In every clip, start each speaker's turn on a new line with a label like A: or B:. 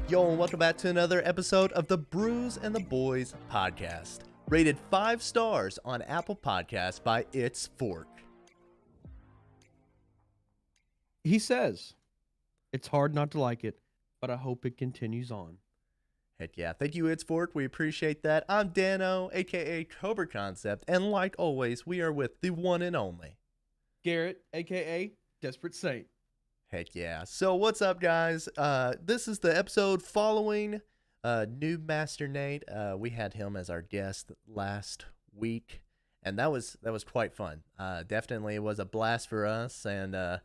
A: Yo, and welcome back to another episode of the Brews and the Boys podcast, rated 5 stars on Apple Podcasts by Ep4.
B: He says, it's hard not to like it, but I hope it continues on.
A: Heck yeah. Thank you, Ep4. We appreciate that. I'm Dano, a.k.a. Cobra Concept, and like always, we are with the one and only
B: Garrett, a.k.a. Desperate Saint.
A: Heck yeah. So what's up, guys? This is the episode following New Master Nate. We had him as our guest last week, and that was quite fun. Definitely, it was a blast for us, and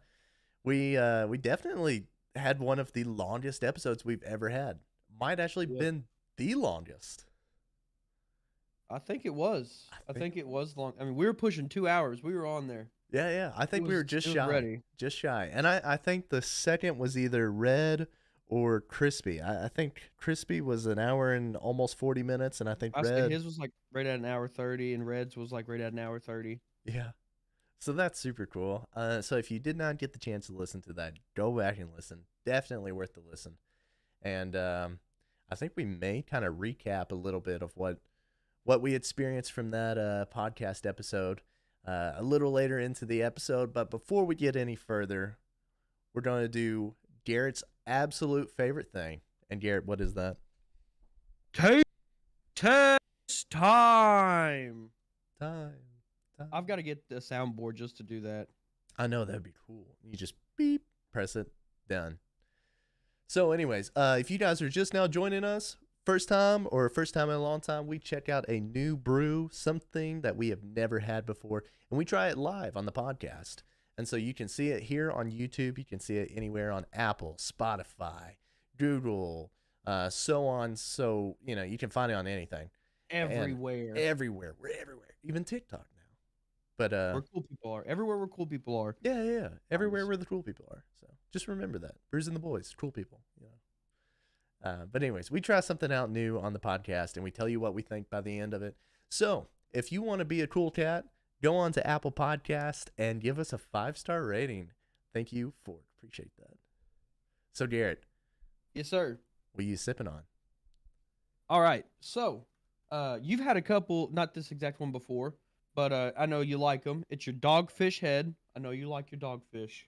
A: we definitely had one of the longest episodes we've ever had. Might actually been the longest.
B: I think it was. I think it was long. I mean, we were pushing 2 hours. We were on there.
A: Yeah. I think we were just shy.
B: Ready.
A: Just shy. And I think the second was either Red or Crispy. I think Crispy was an hour and almost 40 minutes, and I think Red...
B: his was like right at an hour 30, and Red's was like right at an hour 30.
A: Yeah. So that's super cool. So if you did not get the chance to listen to that, go back and listen. Definitely worth the listen. And I think we may kind of recap a little bit of what we experienced from that podcast episode a little later into the episode. But before we get any further, we're going to do Garrett's absolute favorite thing. And Garrett, what is that?
B: Test time.
A: Time.
B: I've got to get the soundboard just to do that.
A: I know, that'd be cool. You just beep, press it, done. So anyways, if you guys are just now joining us, first time in a long time, we check out a new brew, something that we have never had before, and we try it live on the podcast. And so you can see it here on YouTube. You can see it anywhere on Apple, Spotify, Google, so on. So, you can find it on anything.
B: Everywhere.
A: Everywhere. We're everywhere. Even TikTok now. But
B: where cool people are. Everywhere where cool people are.
A: Yeah. Everywhere where the cool people are. So just remember that. Brews and the Boys, cool people. But anyways, we try something out new on the podcast, and we tell you what we think by the end of it. So if you want to be a cool cat, go on to Apple Podcast and give us a 5-star rating. Thank you for it. Appreciate that. So Garrett.
B: Yes, sir.
A: What are you sipping on?
B: All right. So you've had a couple, not this exact one before, but I know you like them. It's your Dogfish Head. I know you like your Dogfish.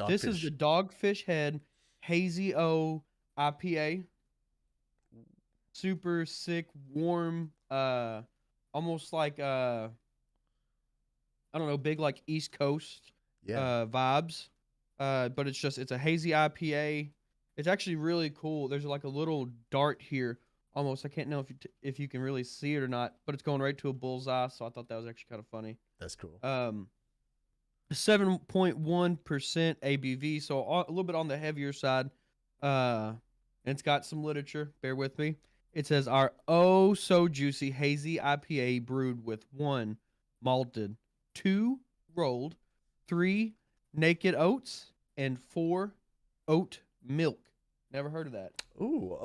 B: This is the Dogfish Head Hazy O IPA. Super sick, warm, almost like I don't know, big like East Coast vibes. But it's a hazy IPA. It's actually really cool. There's like a little dart here. Almost, I can't know if you can really see it or not, but it's going right to a bullseye. So I thought that was actually kind of funny.
A: That's cool.
B: 7.1% ABV, so a little bit on the heavier side. And it's got some literature. Bear with me. It says our oh so juicy hazy IPA brewed with 1 malted, 2 rolled, 3 naked oats, and 4 oat milk. Never heard of that.
A: Ooh.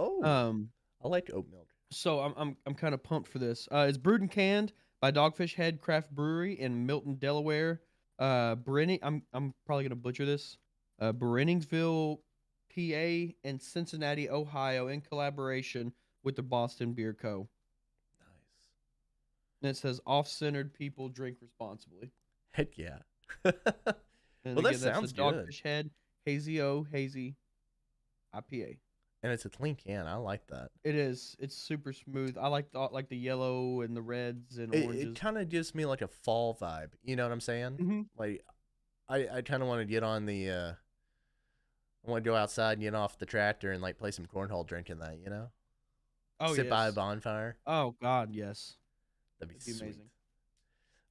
A: I like oat milk.
B: So I'm kind of pumped for this. It's brewed and canned by Dogfish Head Craft Brewery in Milton, Delaware. I'm probably gonna butcher this. Brenningsville, PA, and Cincinnati, Ohio, in collaboration with the Boston Beer Co.
A: Nice.
B: And it says off-centered people drink responsibly.
A: Heck yeah.
B: And
A: well,
B: again,
A: that sounds
B: good. Dogfish Head Hazy IPA.
A: And it's a clean can. I like that.
B: It is. It's super smooth. I like the yellow and the reds and oranges.
A: It kind of gives me like a fall vibe. You know what I'm saying?
B: Mm-hmm.
A: Like, I kind of want to get on the. I want to go outside and get off the tractor and like play some cornhole drinking that.
B: Oh,
A: sit by a bonfire.
B: Oh God, yes.
A: That'd be
B: amazing.
A: Sweet.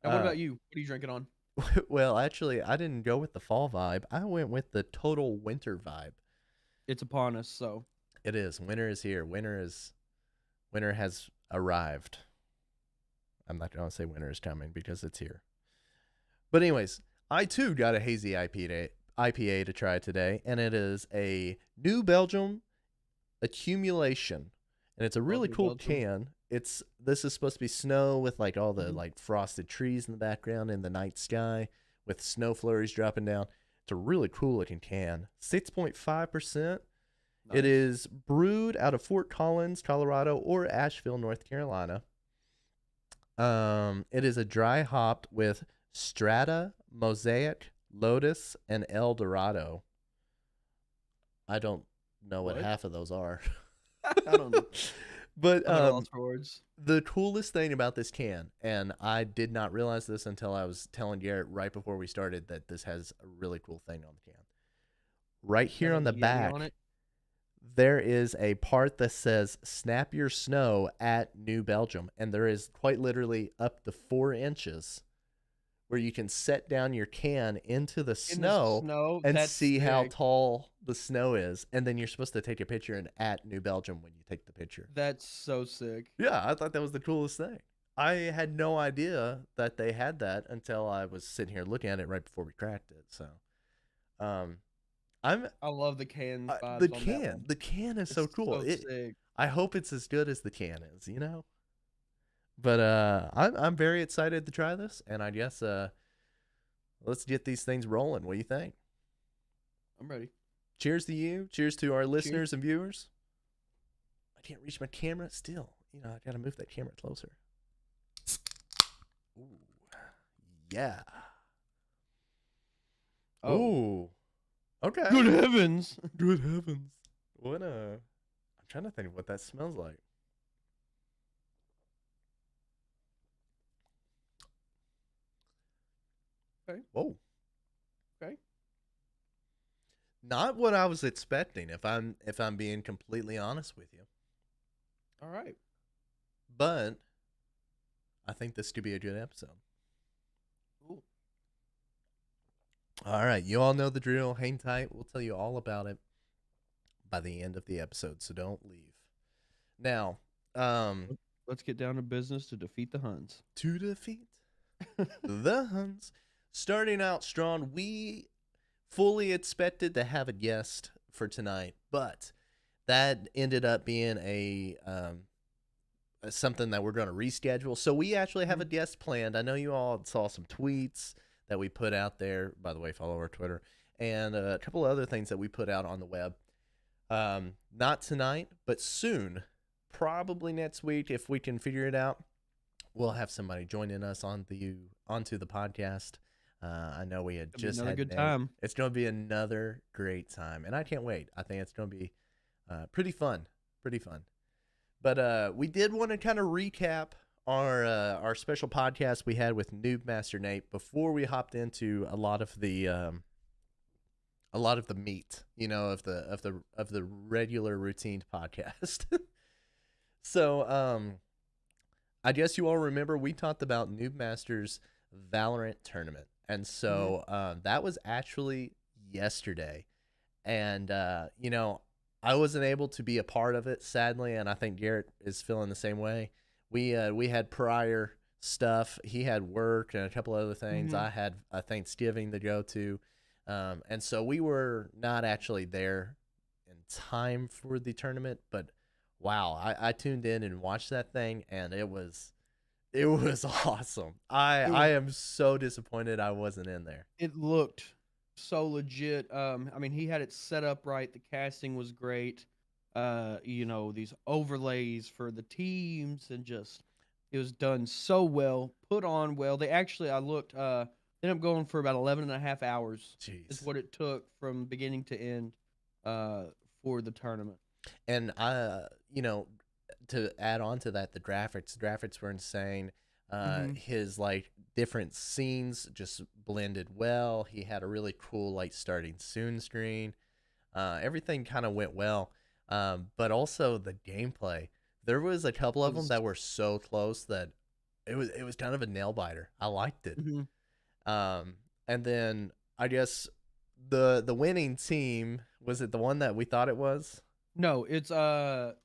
B: And what about you? What are you drinking on?
A: Well, actually, I didn't go with the fall vibe. I went with the total winter vibe.
B: It's upon us, so.
A: It is. Winter is here. Winter has arrived. I'm not going to say winter is coming because it's here. But anyways, I too got a hazy IPA to try today, and it is a New Belgium accumulation, and it's a really cool can. This is supposed to be snow with like all the like frosted trees in the background in the night sky with snow flurries dropping down. It's a really cool looking can. 6.5%. It
B: Nice.
A: is brewed out of Fort Collins, Colorado, or Asheville, North Carolina. It is a dry hopped with Strata, Mosaic, Lotus, and El Dorado. I don't know what
B: What?
A: half of those are.
B: I don't know.
A: But
B: I'm at a loss for words.
A: the coolest thing about this can, and I did not realize this until I was telling Garrett right before we started that this has a really cool thing on the can. Right
B: That
A: here on
B: has a
A: the
B: Yeti on
A: back,
B: it.
A: there is a part that says "Snap your snow at New Belgium," and there is quite literally up to 4 inches where you can set down your can into the
B: In the
A: snow
B: snow.
A: and
B: That's
A: see how
B: sick.
A: tall the snow is, and then you're supposed to take a picture and at New Belgium when you take the picture.
B: That's so sick.
A: Yeah, I thought that was the coolest thing. I had no idea that they had that until I was sitting here looking at it right before we cracked it. So, um, I'm
B: I love the can
A: the
B: vibes on that
A: can.
B: one.
A: The can is so
B: It's
A: cool.
B: so sick.
A: I hope it's as good as the can is. But I'm very excited to try this, and I guess let's get these things rolling. What do you think?
B: I'm ready.
A: Cheers to you. Cheers to our
B: Cheers.
A: listeners and viewers. I can't reach my camera still. I gotta move that camera closer. Ooh, yeah.
B: Oh,
A: Ooh, okay.
B: good heavens.
A: Good heavens. What I'm trying to think of what that smells like.
B: Okay.
A: Whoa.
B: Okay.
A: Not what I was expecting, if I'm being completely honest with you.
B: All right.
A: But I think this could be a good episode.
B: Ooh.
A: All right, you all know the drill. Hang tight. We'll tell you all about it by the end of the episode, so don't leave. Now,
B: Let's get down to business to defeat the Huns.
A: to defeat the Huns. Starting out strong, we fully expected to have a guest for tonight, but that ended up being a something that we're going to reschedule. So we actually have a guest planned. I know you all saw some tweets that we put out there. By the way, follow our Twitter and a couple of other things that we put out on the web. Not tonight, but soon, probably next week if we can figure it out. We'll have somebody joining us onto the podcast. I know we had just
B: another
A: had
B: good
A: Nate.
B: time.
A: It's going to be another great time, and I can't wait. I think it's going to be pretty fun. Pretty fun. But we did want to kind of recap our special podcast we had with Noob Master Nate before we hopped into a lot of the meat, of the regular routine podcast. So I guess you all remember we talked about Noob Master's Valorant tournament, and so that was actually yesterday, and I wasn't able to be a part of it, sadly, and I think Garrett is feeling the same way. We had prior stuff. He had work and a couple other things. I had a Thanksgiving to go to, and so we were not actually there in time for the tournament. But wow, I tuned in and watched that thing, and it was awesome. I am so disappointed I wasn't in there.
B: It looked so legit. I mean, he had it set up right. The casting was great. These overlays for the teams and just it was done so well, put on well. They actually, I looked, ended up going for about 11 and a half hours.
A: Jeez.
B: Is what it took from beginning to end for the tournament.
A: And to add on to that, the graphics were insane. His like different scenes just blended well. He had a really cool like starting soon screen. Everything kind of went well. But also the gameplay. There was a couple of them that were so close that it was kind of a nail biter. I liked it. And then I guess the winning team, was it the one that we thought it was?
B: No, it's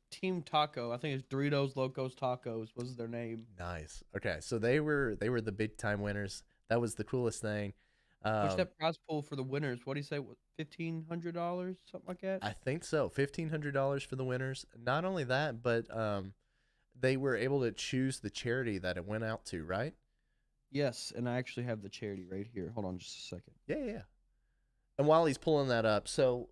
B: Team Taco. I think it's Doritos Locos Tacos was their name.
A: Nice. Okay, so they were the big time winners. That was the coolest thing.
B: What's that prize pool for the winners? What do you say? $1,500, something like that?
A: I think so. $1,500 for the winners. Not only that, but they were able to choose the charity that it went out to, right?
B: Yes, and I actually have the charity right here. Hold on just a second.
A: Yeah. And while he's pulling that up, so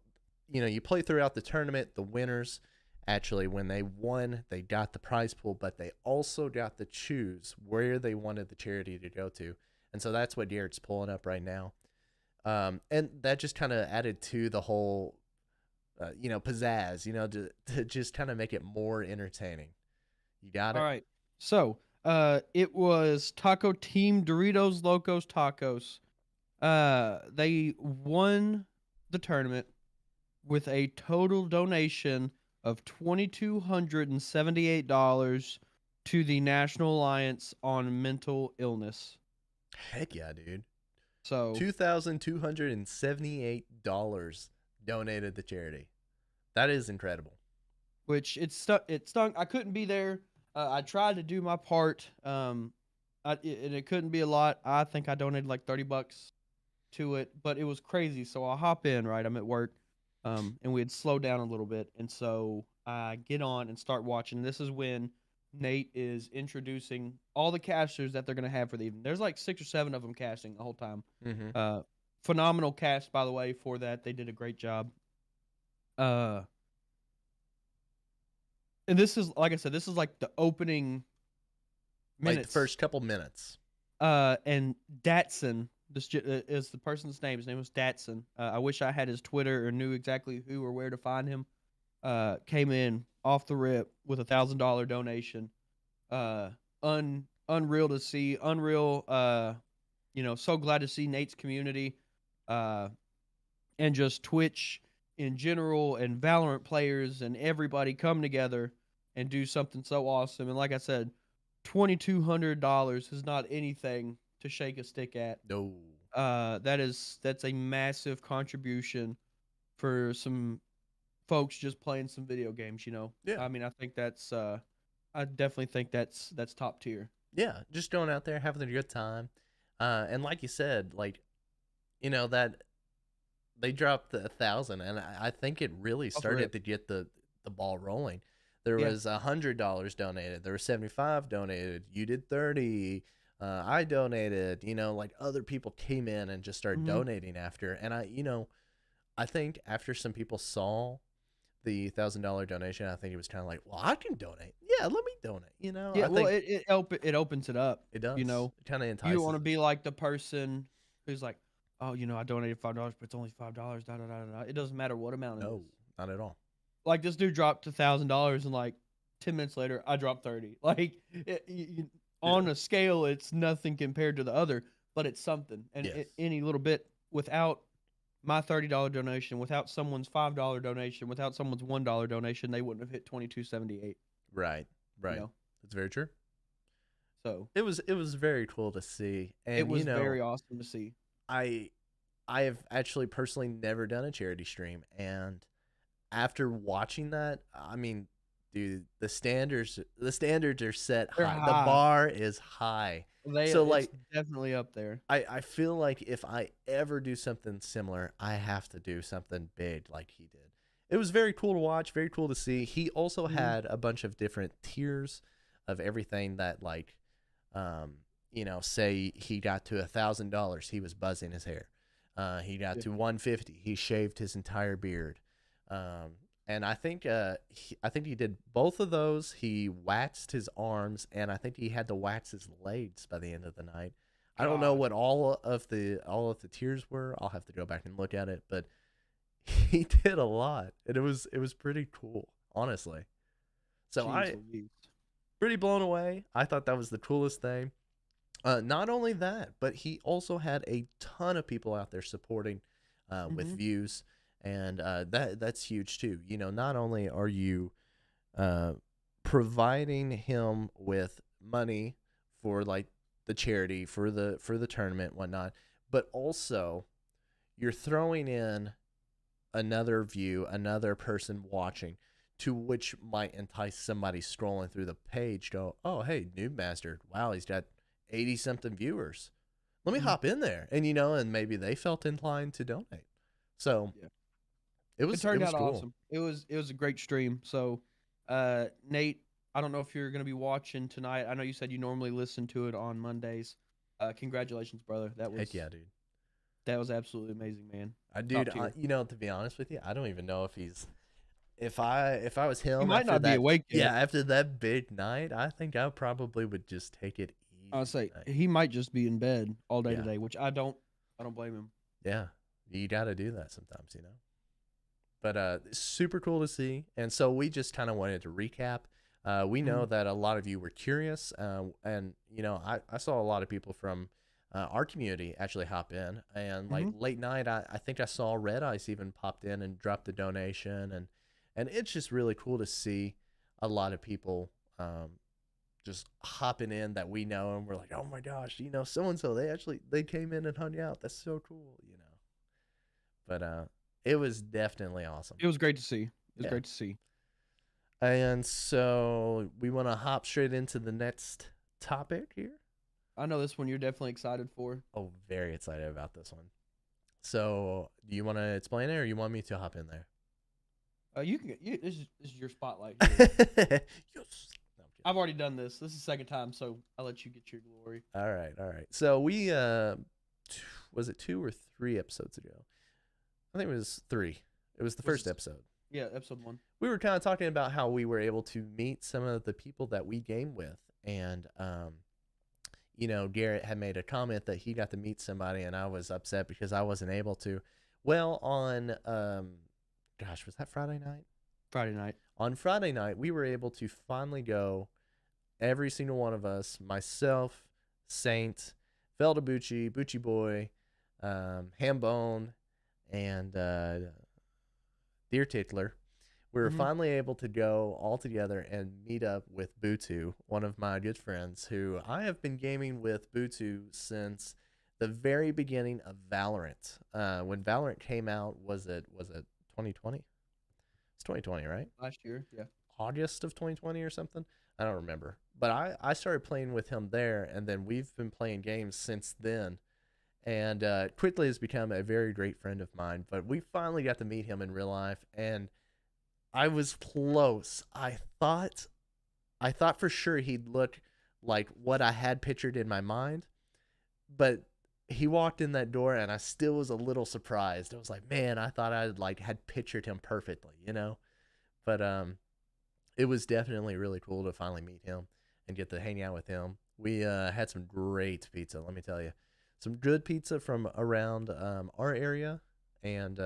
A: you play throughout the tournament. The winners, actually, when they won, they got the prize pool, but they also got to choose where they wanted the charity to go to. And so that's what Garrett's pulling up right now. And that just kind of added to the whole, pizzazz, to just kind of make it more entertaining. You got
B: All
A: it?
B: right. So, it was Taco Team Doritos Locos Tacos. They won the tournament with a total donation of $2,278 to the National Alliance on Mental Illness.
A: Heck yeah, dude.
B: So,
A: $2,278 donated to charity. That is incredible.
B: which it stung. I couldn't be there. I tried to do my part. And it couldn't be a lot. I think I donated like $30 to it, but it was crazy. So I hop in, right? I'm at work, and we had slowed down a little bit, and so I get on and start watching. This is when Nate is introducing all the casters that they're gonna have for the evening. There's like 6 or 7 of them casting the whole time.
A: Mm-hmm.
B: Phenomenal cast, by the way, for that. They did a great job. Uh, and this is, like I said, this is like the opening
A: Like
B: minutes.
A: the first couple minutes.
B: And Datsun, is the person's name. His name was Datsun. I wish I had his Twitter or knew exactly who or where to find him. Came in off the rip with $1,000 donation. Unreal to see. Unreal. So glad to see Nate's community, and just Twitch in general and Valorant players and everybody come together and do something so awesome. And like I said, $2,200 is not anything to shake a stick at.
A: No.
B: That's a massive contribution for some folks just playing some video games.
A: Yeah.
B: I mean, I think that's I definitely think that's top tier.
A: Yeah. Just going out there, having a good time. And like you said, that they dropped 1,000, and I think it really started to get the ball rolling. There was $100 donated. There was 75 donated. You did 30. I donated. Other people came in and just started donating after. And I think after some people saw the $1,000 donation, I think it was kind of like, well, I can donate. Yeah, let me donate.
B: Yeah,
A: I think
B: it opens it up.
A: it does.
B: You know,
A: It kind of
B: you
A: entices.
B: don't want to be like the person who's like, oh, I donated $5, but it's only $5. Da, da, da, da. It doesn't matter what amount it
A: No,
B: is.
A: not at all.
B: Like this dude dropped $1,000, and like 10 minutes later, I dropped 30. Like on a scale, it's nothing compared to the other, but it's something. And
A: Yes.
B: any little bit without my $30 donation, without someone's $5 donation, without someone's $1 donation, they wouldn't have hit 2278.
A: Right. That's very true.
B: So
A: it was very cool to see, and
B: it was very awesome to see.
A: I have actually personally never done a charity stream, and after watching that, I mean, dude, the standards are set high. The bar is high.
B: It's definitely up there.
A: I feel like if I ever do something similar, I have to do something big like he did. It was very cool to watch, very cool to see. He also had a bunch of different tiers of everything that, say he got to $1,000, he was buzzing his hair. He got to 150, he shaved his entire beard. And I think he did both of those. He waxed his arms, and I think he had to wax his legs by the end of the night. I don't know what all of the tiers were. I'll have to go back and look at it, but he did a lot, and it was pretty cool, honestly. So pretty blown away. I thought that was the coolest thing. Not only that, but he also had a ton of people out there supporting with views. And that's huge too. Not only are you providing him with money for the charity for the tournament, whatnot, but also you're throwing in another view, another person watching, to which might entice somebody scrolling through the page. Go, oh hey, Noob Master, wow, he's got 80 something viewers. Let me hop in there, and and maybe they felt inclined to donate. So. Yeah. It
B: turned out
A: cool.
B: awesome. It was a great stream. So, Nate, I don't know if you're going to be watching tonight. I know you said you normally listen to it on Mondays. Congratulations, brother. That was
A: heck yeah, dude.
B: That was absolutely amazing, man. Top
A: Dude,
B: tier.
A: to be honest with you, I don't even know if he's if I was
B: He
A: him
B: might
A: after
B: not be
A: that,
B: awake
A: yeah,
B: yet.
A: after that big night, I think I probably would just take it
B: I'll
A: easy
B: say
A: tonight.
B: he might just be in bed all day
A: Yeah,
B: today, which I don't blame him.
A: yeah, you got to do that sometimes, you know. But super cool to see. And so we just kind of wanted to recap. We know
B: Mhm.
A: that a lot of you were curious, and I saw a lot of people from our community actually hop in, and like
B: Mhm.
A: late night, I think I saw Red Ice even popped in and dropped a donation, and it's just really cool to see a lot of people just hopping in that we know, and we're like, oh my gosh, so and so they came in and hung out. That's so cool. But it was definitely awesome.
B: It was great to see. It was
A: Yeah.
B: great to see.
A: And so we want to hop straight into the next topic here.
B: I know this one you're definitely excited for.
A: Oh, very excited about this one. So, do you want to explain it, or you want me to hop in there?
B: You can this is your spotlight here.
A: Yes. No, I'm kidding.
B: I've already done this. This is the second time, so I'll let you get your glory.
A: All right, all right. So we was it 2 or 3 episodes ago? I think it was 3. It was the
B: Was
A: first
B: this,
A: episode.
B: yeah, episode 1.
A: We were kind of talking about how we were able to meet some of the people that we game with, and Garrett had made a comment that he got to meet somebody, and I was upset because I wasn't able to. Well, on gosh, was that Friday night?
B: Friday night.
A: On Friday night, we were able to finally go. Every single one of us, myself, Saint, Feldabucci, Bucci Boy, Hambone, and Deer Tickler. We were
B: Mhm.
A: finally able to go all together and meet up with Butu, one of my good friends, who I have been gaming with Butu since the very beginning of Valorant. When Valorant came out, was it 2020? It's 2020, right?
B: Last year, yeah.
A: August of 2020 or something. I don't remember. But I started playing with him there, and then we've been playing games since then. And quickly has become a very great friend of mine. But we finally got to meet him in real life, and I was close. I thought for sure he'd look like what I had pictured in my mind, but he walked in that door and I still was a little surprised. I was like, man, I thought I had pictured him perfectly. But it was definitely really cool to finally meet him and get to hang out with him. We had some great pizza, let me tell you. Some good pizza from around our area, and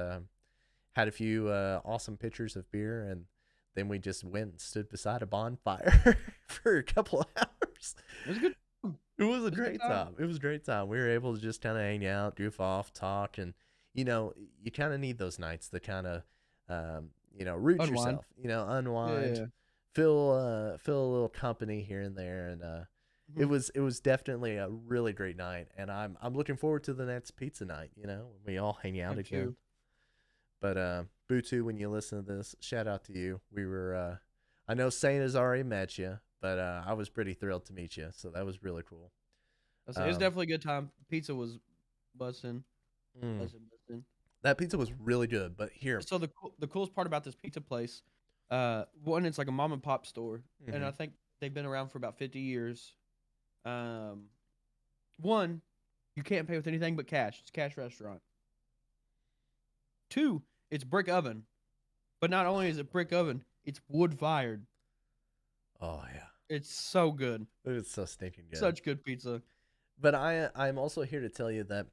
A: had a few awesome pitchers of beer, and then we just went and stood beside a bonfire for a couple of hours.
B: It was a good time.
A: It was a
B: It was a good
A: great
B: time.
A: time. It was a great time. We were able to just kind of hang out, goof off, talk, and you kind of need those nights to kind of root
B: Unwind.
A: yourself, unwind,
B: Yeah.
A: feel a little company here and there, and it
B: Mhm.
A: was definitely a really great night, and I'm looking forward to the next pizza night. When we all hang out
B: Me
A: again.
B: too.
A: But Butu, when you listen to this, shout out to you. We were I know Saint has already met you, but I was pretty thrilled to meet you, so that was really cool.
B: It was
A: Um,
B: definitely a good time. Pizza was bussin',
A: mm,
B: bussin'.
A: that pizza was really good, but here,
B: So the coolest part about this pizza place, one, it's like a mom and pop store, and
A: hmm
B: I think they've been around for about 50 years. Um, One, you can't pay with anything but cash. It's a cash restaurant. Two, it's brick oven. But not only is it brick oven, it's wood fired.
A: oh yeah,
B: It's so good.
A: it was so stinking good.
B: Such good pizza.
A: But I'm also here to tell you that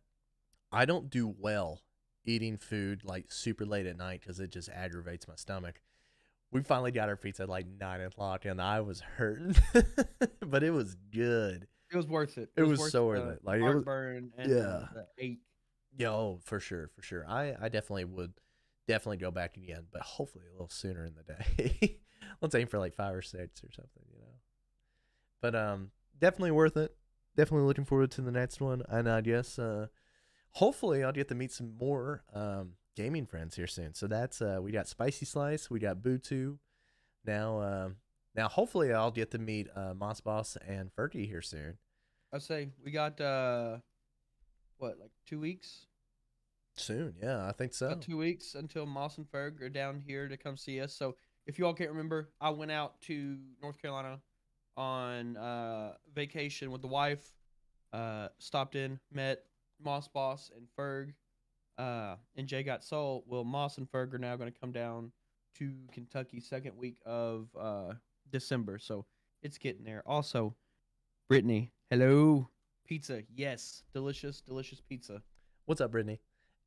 A: I don't do well eating food like super late at night because it just aggravates my stomach. We finally got our pizza at like 9 o'clock, and I was hurting, but it was good.
B: It was worth it.
A: It
B: It was
A: was
B: worth
A: so worth
B: the
A: it. Like it was,
B: heartburn and
A: yeah.
B: the ache.
A: Yo, for sure, for sure. I definitely would definitely go back again, but hopefully a little sooner in the day. Let's aim for like 5 or 6 or something. But definitely worth it. Definitely looking forward to the next one, and I guess hopefully I'll get to meet some more gaming friends here soon. So that's we got Spicy Slice, we got Boo2. Now hopefully I'll get to meet Moss Boss and Fergie here soon.
B: I say we got what, like 2 weeks?
A: Soon, yeah, I think
B: Got
A: so.
B: 2 weeks until Moss and Ferg are down here to come see us. So if you all can't remember, I went out to North Carolina on vacation with the wife. Stopped in, met Moss Boss and Ferg. and Jay got sold. Well, Moss and Ferg are now going to come down to Kentucky second week of December, so it's getting there. Also, Brittany, hello, pizza, yes, delicious, delicious pizza.
A: What's up, Brittany?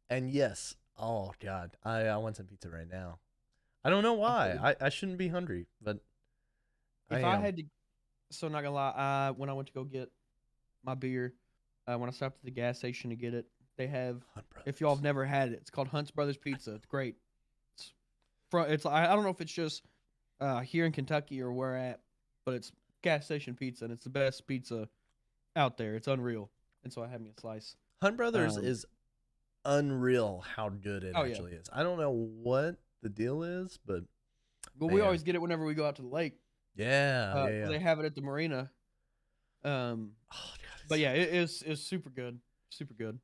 A: And yes, oh god, I want some pizza right now. I don't know
B: I feel
A: why.
B: you.
A: I shouldn't be hungry, but I
B: If I
A: am.
B: had to, so not gonna lie, when I went to go get my beer, when I stopped at the gas station to get it, they have.
A: Hunt
B: If y'all
A: Brothers.
B: have never had it, it's called Hunt's Brothers Pizza. It's great. It's it's I don't know if it's just here in Kentucky or where at, but it's gas station pizza and it's the best pizza out there. It's unreal. And so I had me a slice.
A: Hunt Brothers
B: Um,
A: is unreal how good it
B: oh yeah.
A: actually is. I don't know what the deal is, but
B: But we
A: man,
B: always get it whenever we go out to the lake.
A: yeah, yeah,
B: 'Cause
A: yeah.
B: they have it at the marina. Um,
A: Oh god, it's
B: but
A: so
B: yeah,
A: good.
B: it is super good. Super good.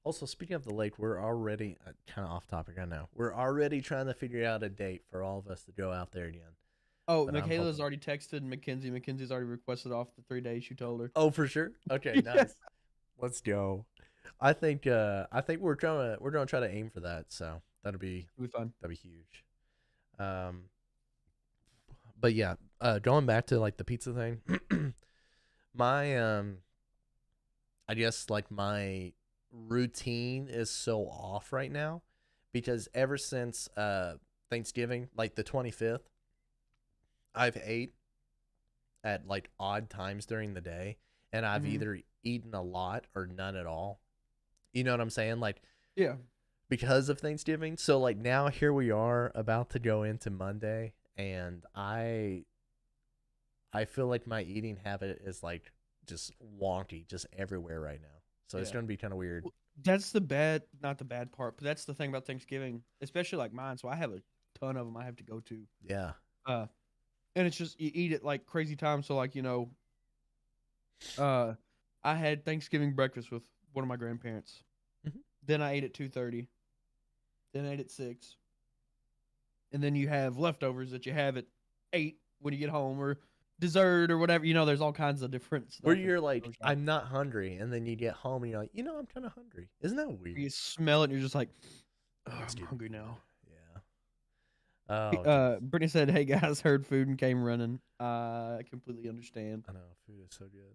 A: Also, speaking of the lake, we're already kind of off topic. I know we're already trying to figure out a date for all of us to go out there again.
B: Oh,
A: But I'm
B: Michaela's
A: hoping.
B: already texted Mackenzie. Mackenzie's already requested off the 3 days you told her.
A: Oh, for sure. Okay,
B: Yeah.
A: nice. Let's go. I think we're gonna try to aim for that. So
B: It'll be fun.
A: that'd be huge. Um, but yeah, going back to like the pizza thing, my I guess like my routine is so off right now because ever since Thanksgiving, like the 25th, I've ate at like odd times during the day, and I've
B: Hmm.
A: either eaten a lot or none at all. You know what I'm saying? Like
B: Yeah.
A: because of Thanksgiving. So like now here we are about to go into Monday, and I feel like my eating habit is like just wonky, just everywhere right now. So it's
B: Yeah.
A: gonna be kind of weird.
B: Well, that's the bad, not the bad part, but that's the thing about Thanksgiving, especially like mine. So I have a ton of them I have to go to.
A: Yeah.
B: Uh, and it's just you eat at like crazy times. So like uh, I had Thanksgiving breakfast with one of my grandparents.
A: Hmm.
B: Then I ate at 2:30. Then I ate at 6. And then you have leftovers that you have at 8 when you get home, or dessert or whatever. There's all kinds of different
A: Where
B: stuff.
A: you're like, I'm not hungry, and then you get home and you're like, I'm kind of hungry. Isn't that weird?
B: You smell it and you're just like, oh,
A: Let's
B: I'm
A: do the
B: hungry
A: food.
B: now.
A: Yeah. Oh, jeez.
B: Brittany said, "Hey guys, heard food and came running. I completely understand.
A: I know food is so good.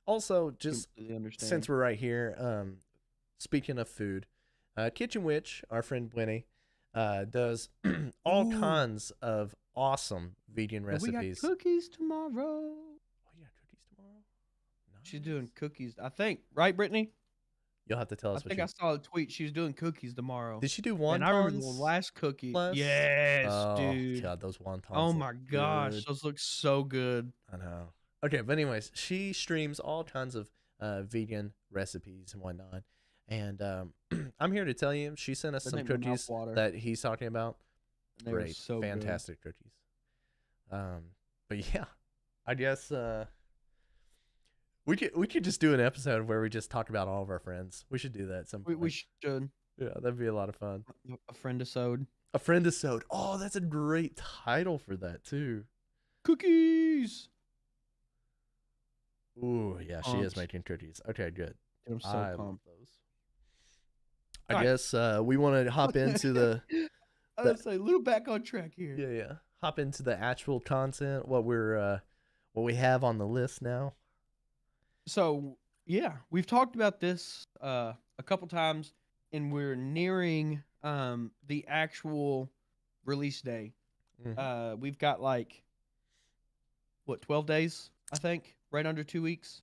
A: Also, just
B: Completely understand."
A: since we're right here, speaking of food, Kitchen Witch, our friend Winnie, does all
B: Ooh,
A: kinds of awesome vegan
B: and we got
A: recipes.
B: cookies tomorrow.
A: Oh, you got cookies tomorrow?
B: She's
A: Nice.
B: doing cookies. I think, right, Brittany?
A: You'll have to tell
B: I
A: us what
B: think I
A: you
B: saw a tweet. She's doing cookies tomorrow.
A: did. She do
B: Man, I remember the
A: wontons
B: last cookie.
A: less?
B: Yes,
A: Oh
B: dude.
A: god, those
B: Oh
A: wontons look
B: my gosh,
A: good.
B: those look so good.
A: I know. Okay, but anyways, she streams all kinds of vegan recipes and whatnot. And I'm here to tell you, she sent us
B: That
A: some
B: made my mouth
A: cookies
B: water.
A: that he's talking about.
B: And they were
A: Great,
B: so good.
A: fantastic cookies. But yeah, I guess we could just do an episode where we just talk about all of our friends. We should do that at some
B: We
A: point.
B: should.
A: Yeah, that'd be a lot of fun.
B: A friend of sewed.
A: A friend is sewed. Oh, that's a great title for that too.
B: Cookies.
A: Ooh, yeah, she is
B: Pumped.
A: making cookies. Okay, good.
B: Dude, I'm so
A: I love
B: pumped.
A: those. I
B: All right.
A: guess we want to hop into
B: I
A: the
B: was say a little back on track here.
A: yeah, hop into the actual content. What we have on the list now.
B: So yeah, we've talked about this a couple times, and we're nearing the actual release day.
A: Mm-hmm.
B: We've got like what 12 days, I think, right under 2 weeks.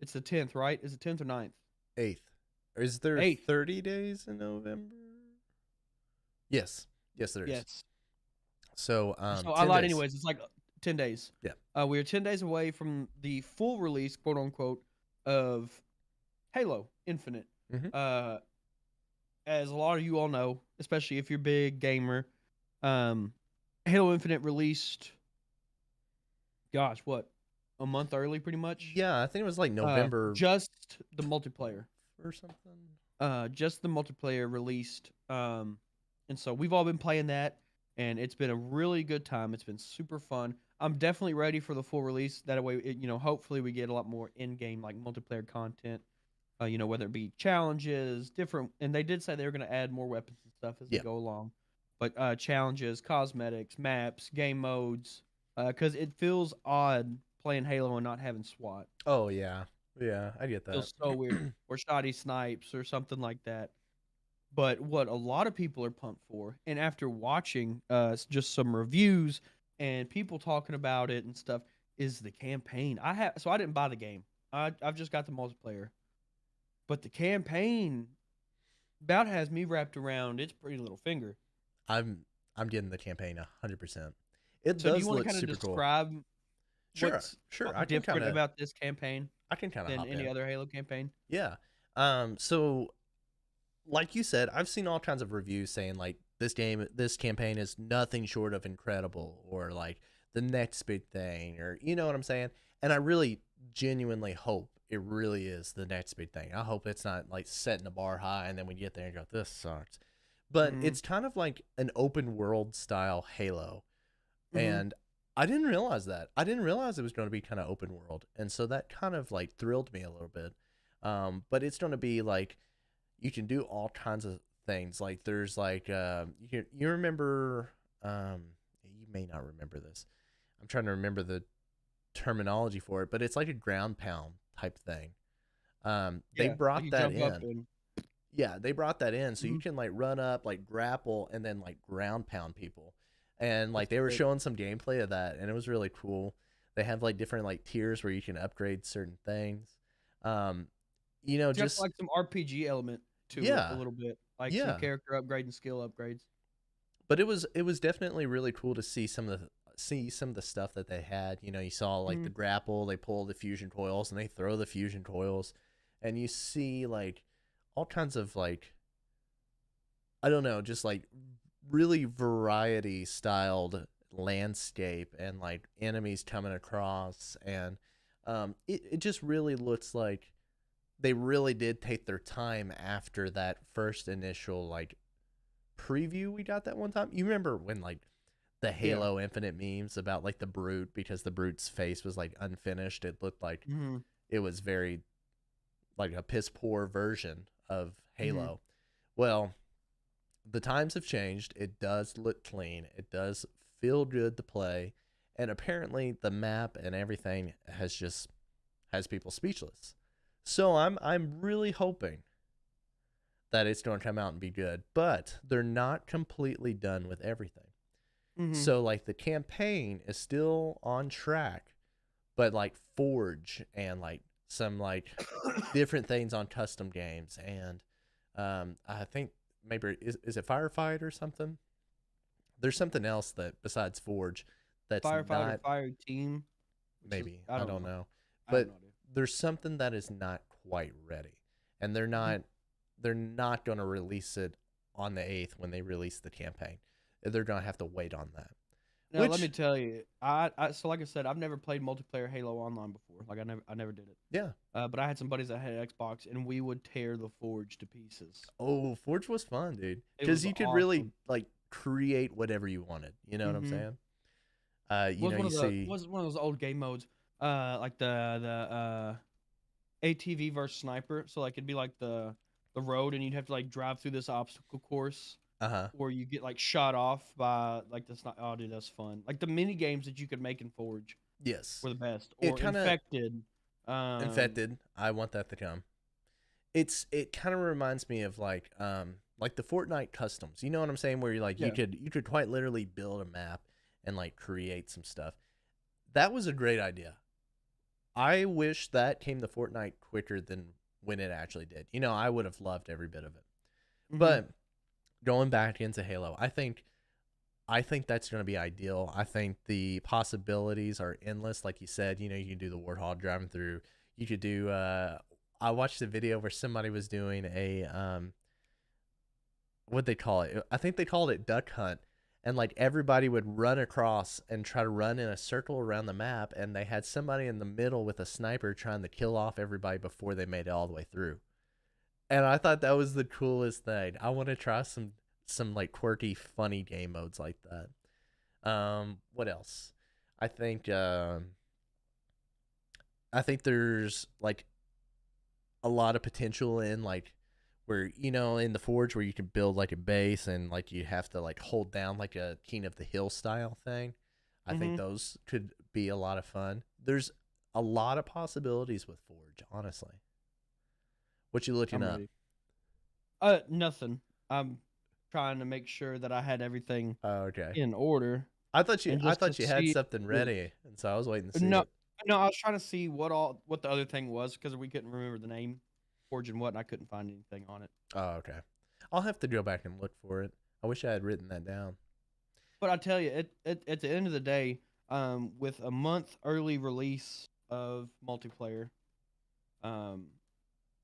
B: It's the 10th, right? Is it 10th or 9th?
A: 8th. Is there
B: 8th.
A: 30 days in November? Yes. Yes, there is.
B: Yes.
A: So,
B: So I
A: 10
B: lied
A: days.
B: anyways. It's like 10 days.
A: Yeah.
B: We are 10 days away from the full release, quote unquote, of Halo Infinite.
A: Mm-hmm.
B: As a lot of you all know, especially if you're a big gamer, Halo Infinite released, gosh, what, a month early, pretty much.
A: Yeah, I think it was like November
B: Just the multiplayer.
A: or something.
B: Just the multiplayer released. And so we've all been playing that, and it's been a really good time. It's been super fun. I'm definitely ready for the full release. That way, hopefully we get a lot more in-game like multiplayer content. Whether it be challenges, different, and they did say they were going to add more weapons and stuff as they
A: Yeah.
B: go along. But challenges, cosmetics, maps, game modes, because it feels odd playing Halo and not having SWAT.
A: Oh yeah. Yeah, I get that.
B: Feels so weird, or shoddy snipes, or something like that. But what a lot of people are pumped for, and after watching just some reviews and people talking about it and stuff, is the campaign. I didn't buy the game. I've just got the multiplayer, but the campaign about has me wrapped around its pretty little finger.
A: I'm I'm getting the campaign 100%. It
B: So do you
A: does
B: want to
A: look
B: kind of
A: super cool.
B: describe
A: Sure,
B: what's
A: sure.
B: different about this campaign
A: I can kind of
B: than
A: hop
B: any
A: in.
B: other Halo campaign?
A: Yeah. So like you said, I've seen all kinds of reviews saying like this campaign is nothing short of incredible, or like the next big thing, or you know what I'm saying. And I really genuinely hope it really is the next big thing. I hope it's not like setting the bar high and then we get there and go, this sucks. But
B: Mm-hmm.
A: it's kind of like an open world style Halo,
B: Mm-hmm.
A: and I didn't realize that. I didn't realize it was going to be kind of open world, and so that kind of like thrilled me a little bit. But it's going to be like you can do all kinds of things. Like there's like you remember you may not remember this. I'm trying to remember the terminology for it, but it's like a ground pound type thing. They
B: Yeah, like
A: brought
B: you
A: that
B: jump up
A: in.
B: and.
A: Yeah, they brought that in, so you
B: Mhm.
A: can like run up, like grapple, and then like ground pound people. And like
B: That's
A: they were
B: sick.
A: showing some gameplay of that, and it was really cool. They have like different like tiers where you can upgrade certain things. Um,
B: It's got
A: just
B: like some RPG element to it a
A: yeah,
B: little bit, like some
A: yeah.
B: character upgrade and skill upgrades.
A: But it was definitely really cool to see some of the stuff that they had. You saw like the
B: Mhm.
A: grapple, they pull the fusion coils and they throw the fusion coils, and you see like all kinds of like I don't know, just like really variety styled landscape and like enemies coming across, and it just really looks like they really did take their time after that first initial like preview we got that one time. You remember when like the
B: Yeah.
A: Halo Infinite memes about like the Brute, because the Brute's face was like unfinished. It looked like
B: Mhm.
A: it was very like a piss poor version of
B: Mhm.
A: Halo. Well, the times have changed. It does look clean. It does feel good to play. And apparently the map and everything has people speechless. So I'm really hoping that it's going to come out and be good, but they're not completely done with everything.
B: Mhm.
A: So like the campaign is still on track, but like Forge and like some like different things on custom games, and I think maybe is it Firefight or something? There's something else that besides Forge that's
B: Firefighter,
A: not,
B: fire team, which is
A: maybe,
B: I
A: I
B: don't
A: don't
B: know.
A: know,
B: I have
A: but
B: no idea.
A: there's something that is not quite ready, and
B: Mhm.
A: they're not going to release it on the 8th when they release the campaign. They're going to have to wait on that.
B: Now let me
A: Which
B: tell you, so like I said, I've never played multiplayer Halo Online before. Like I never did it.
A: yeah.
B: But I had some buddies that had Xbox, and we would tear the Forge to pieces.
A: Oh, Forge was fun, dude.
B: It
A: Cuz
B: was
A: you could really
B: awesome.
A: like create whatever you wanted. You know what I'm
B: Mm-hmm.
A: saying?
B: Was one
A: You
B: of the
A: see
B: was one of those old game modes, like the ATV versus sniper. So like it'd be like the road, and you'd have to like drive through this obstacle course,
A: uh-huh.
B: or you get like shot off by like the sniper. Oh, dude, that's fun. Like the mini games that you could make in Forge
A: Yes.
B: were the best.
A: It
B: Or
A: kind of
B: Infected. Um,
A: infected. I want that to come. It kind of reminds me of like the Fortnite customs. You know what I'm saying? Where you like
B: yeah.
A: you could quite literally build a map and like create some stuff. That was a great idea. I wish that came to Fortnite quicker than when it actually did. I would have loved every bit of it.
B: Mm-hmm.
A: But going back into Halo, I think that's going to be ideal. I think the possibilities are endless. Like you said, you can do the Warthog driving through. You could do. I watched a video where somebody was doing a what they call it. I think they called it duck hunt, and like everybody would run across and try to run in a circle around the map, and they had somebody in the middle with a sniper trying to kill off everybody before they made it all the way through. And I thought that was the coolest thing. I want to try some like quirky, funny game modes like that. What else? I think I think there's like a lot of potential in, like where in the Forge where you can build like a base and like you have to like hold down like a King of the Hill style thing. I think
B: Mm-hmm.
A: those could be a lot of fun. There's a lot of possibilities with Forge, honestly. What you looking
B: I'm
A: up?
B: ready. Nothing. I'm trying to make sure that I had everything
A: Oh, okay.
B: in order,
A: I thought you
B: and
A: I
B: just to
A: thought you had
B: see
A: something
B: was
A: ready, and so I was waiting to see
B: no,
A: it.
B: no. I was trying to see what the other thing was because we couldn't remember the name, Forge and what, and I couldn't find anything on it.
A: Oh, okay. I'll have to go back and look for it. I wish I had written that down.
B: But I tell you, at the end of the day, with a month early release of multiplayer, um,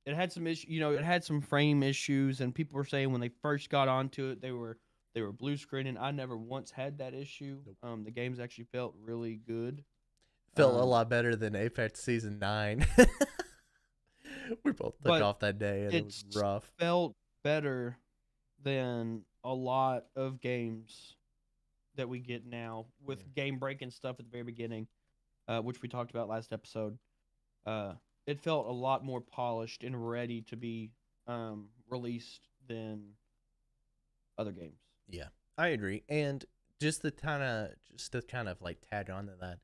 B: it had some issue. It had some frame issues, and people were saying when they first got onto it, they were blue screening. I never once had that issue.
A: Nope.
B: The games actually felt really good.
A: Felt a
B: Um,
A: lot better than Apex Season 9. We both took
B: but
A: off that day, and it was
B: it's
A: rough.
B: felt better than a lot of games that we get now with game breaking stuff at the very beginning, which we talked about last episode. Uh, it felt a lot more polished and ready to be released than other games.
A: Yeah, I agree. And just to kind of like tag on to that,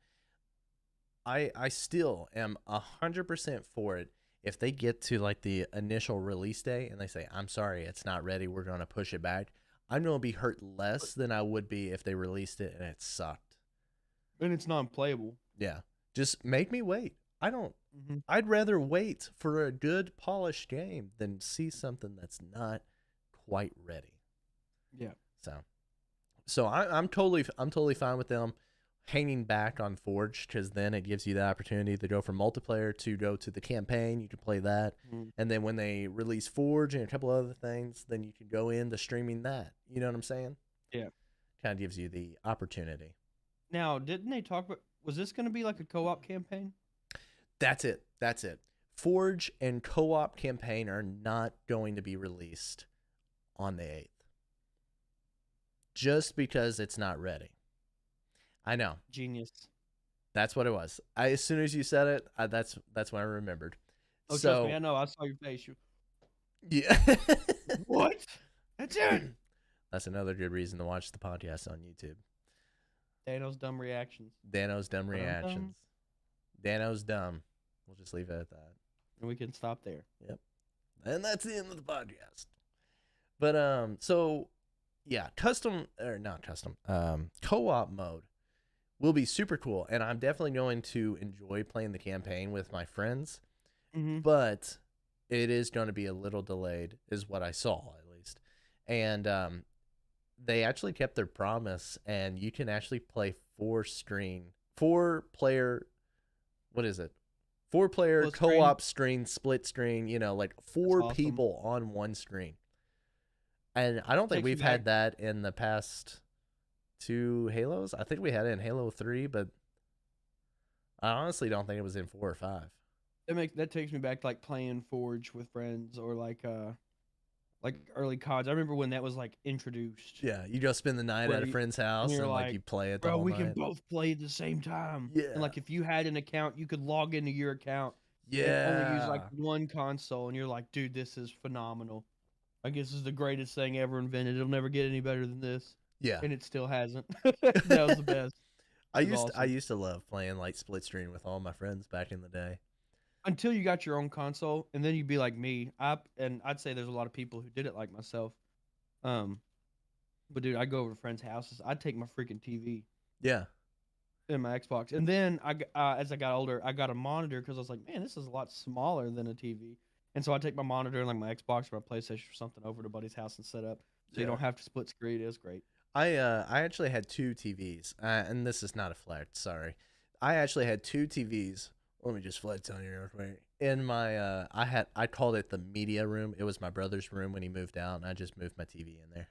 A: I still am 100% for it if they get to like the initial release day and they say, I'm sorry, it's not ready, we're going to push it back. I'm going to be hurt less than I would be if they released it and it sucked.
B: And it's non-playable.
A: Yeah. Just make me wait. I don't
B: Mm-hmm.
A: I'd rather wait for a good polished game than see something that's not quite ready.
B: Yeah.
A: So I'm totally fine with them hanging back on Forge because then it gives you the opportunity to go from multiplayer to go to the campaign. You can play that,
B: Mm-hmm.
A: and then when they release Forge and a couple other things, then you can go into streaming that. You know what I'm saying?
B: Yeah.
A: Kind of gives you the opportunity.
B: Now, didn't they talk about? Was this going to be like a co-op campaign?
A: That's it. That's it. Forge and co-op campaign are not going to be released on the 8th just because it's not ready. I know.
B: Genius.
A: That's what it was. As soon as you said it, that's when I remembered.
B: Oh, trust me,
A: So
B: I know. I saw your face.
A: yeah,
B: What? That's it.
A: that's another good reason to watch the podcast on YouTube.
B: Dano's dumb reactions.
A: Dano's dumb
B: But I'm
A: reactions. Dano's dumb. We'll just leave it at that.
B: And we can stop there.
A: Yep. And that's the end of the podcast. But so yeah, custom or not custom, co-op mode will be super cool, and I'm definitely going to enjoy playing the campaign with my friends.
B: Mm-hmm.
A: But it is going to be a little delayed, is what I saw at least. And they actually kept their promise, and you can actually play four player. What is it? 4-player
B: Split screen?
A: co-op screen, split screen. Like
B: That's
A: 4
B: awesome.
A: people on one screen. And I don't think
B: Takes me
A: we've
B: back.
A: had that in the past 2 Halos. I think we had it in Halo 3, but I honestly don't think it was in 4 or 5.
B: That takes me back to like playing Forge with friends or like early CODs. I remember when that was like introduced.
A: Yeah, you go spend the night
B: Where
A: at a
B: you,
A: friend's
B: and
A: house
B: you're
A: and like
B: like,
A: you play it the
B: bro,
A: whole
B: we can
A: night.
B: both play at the same time.
A: Yeah.
B: And like if you had an account, you could log into your account and only use like
A: Yeah.
B: one console, and you're like, dude, this is phenomenal. I guess this is the greatest thing ever invented. It'll never get any better than this.
A: Yeah.
B: And it still hasn't. That was the best.
A: I
B: It was
A: used I
B: awesome.
A: used to love playing like split screen with all my friends back in the day.
B: Until you got your own console, and then you'd be like me. And I'd say there's a lot of people who did it like myself. Um, but dude, I'd go over to friends' houses. I'd take my freaking TV
A: Yeah.
B: and my Xbox, and then as I got older, I got a monitor because I was like, man, this is a lot smaller than a TV. And so I take my monitor and like my Xbox or my PlayStation or something over to buddy's house and set up, so you
A: Yeah.
B: don't have to split screen. It was great.
A: I actually had 2 TVs. And this is not a flex, sorry. I actually had 2 TVs. Let me just flex on you real quick. In my I called it the media room. It was my brother's room when he moved out, and I just moved my TV in there.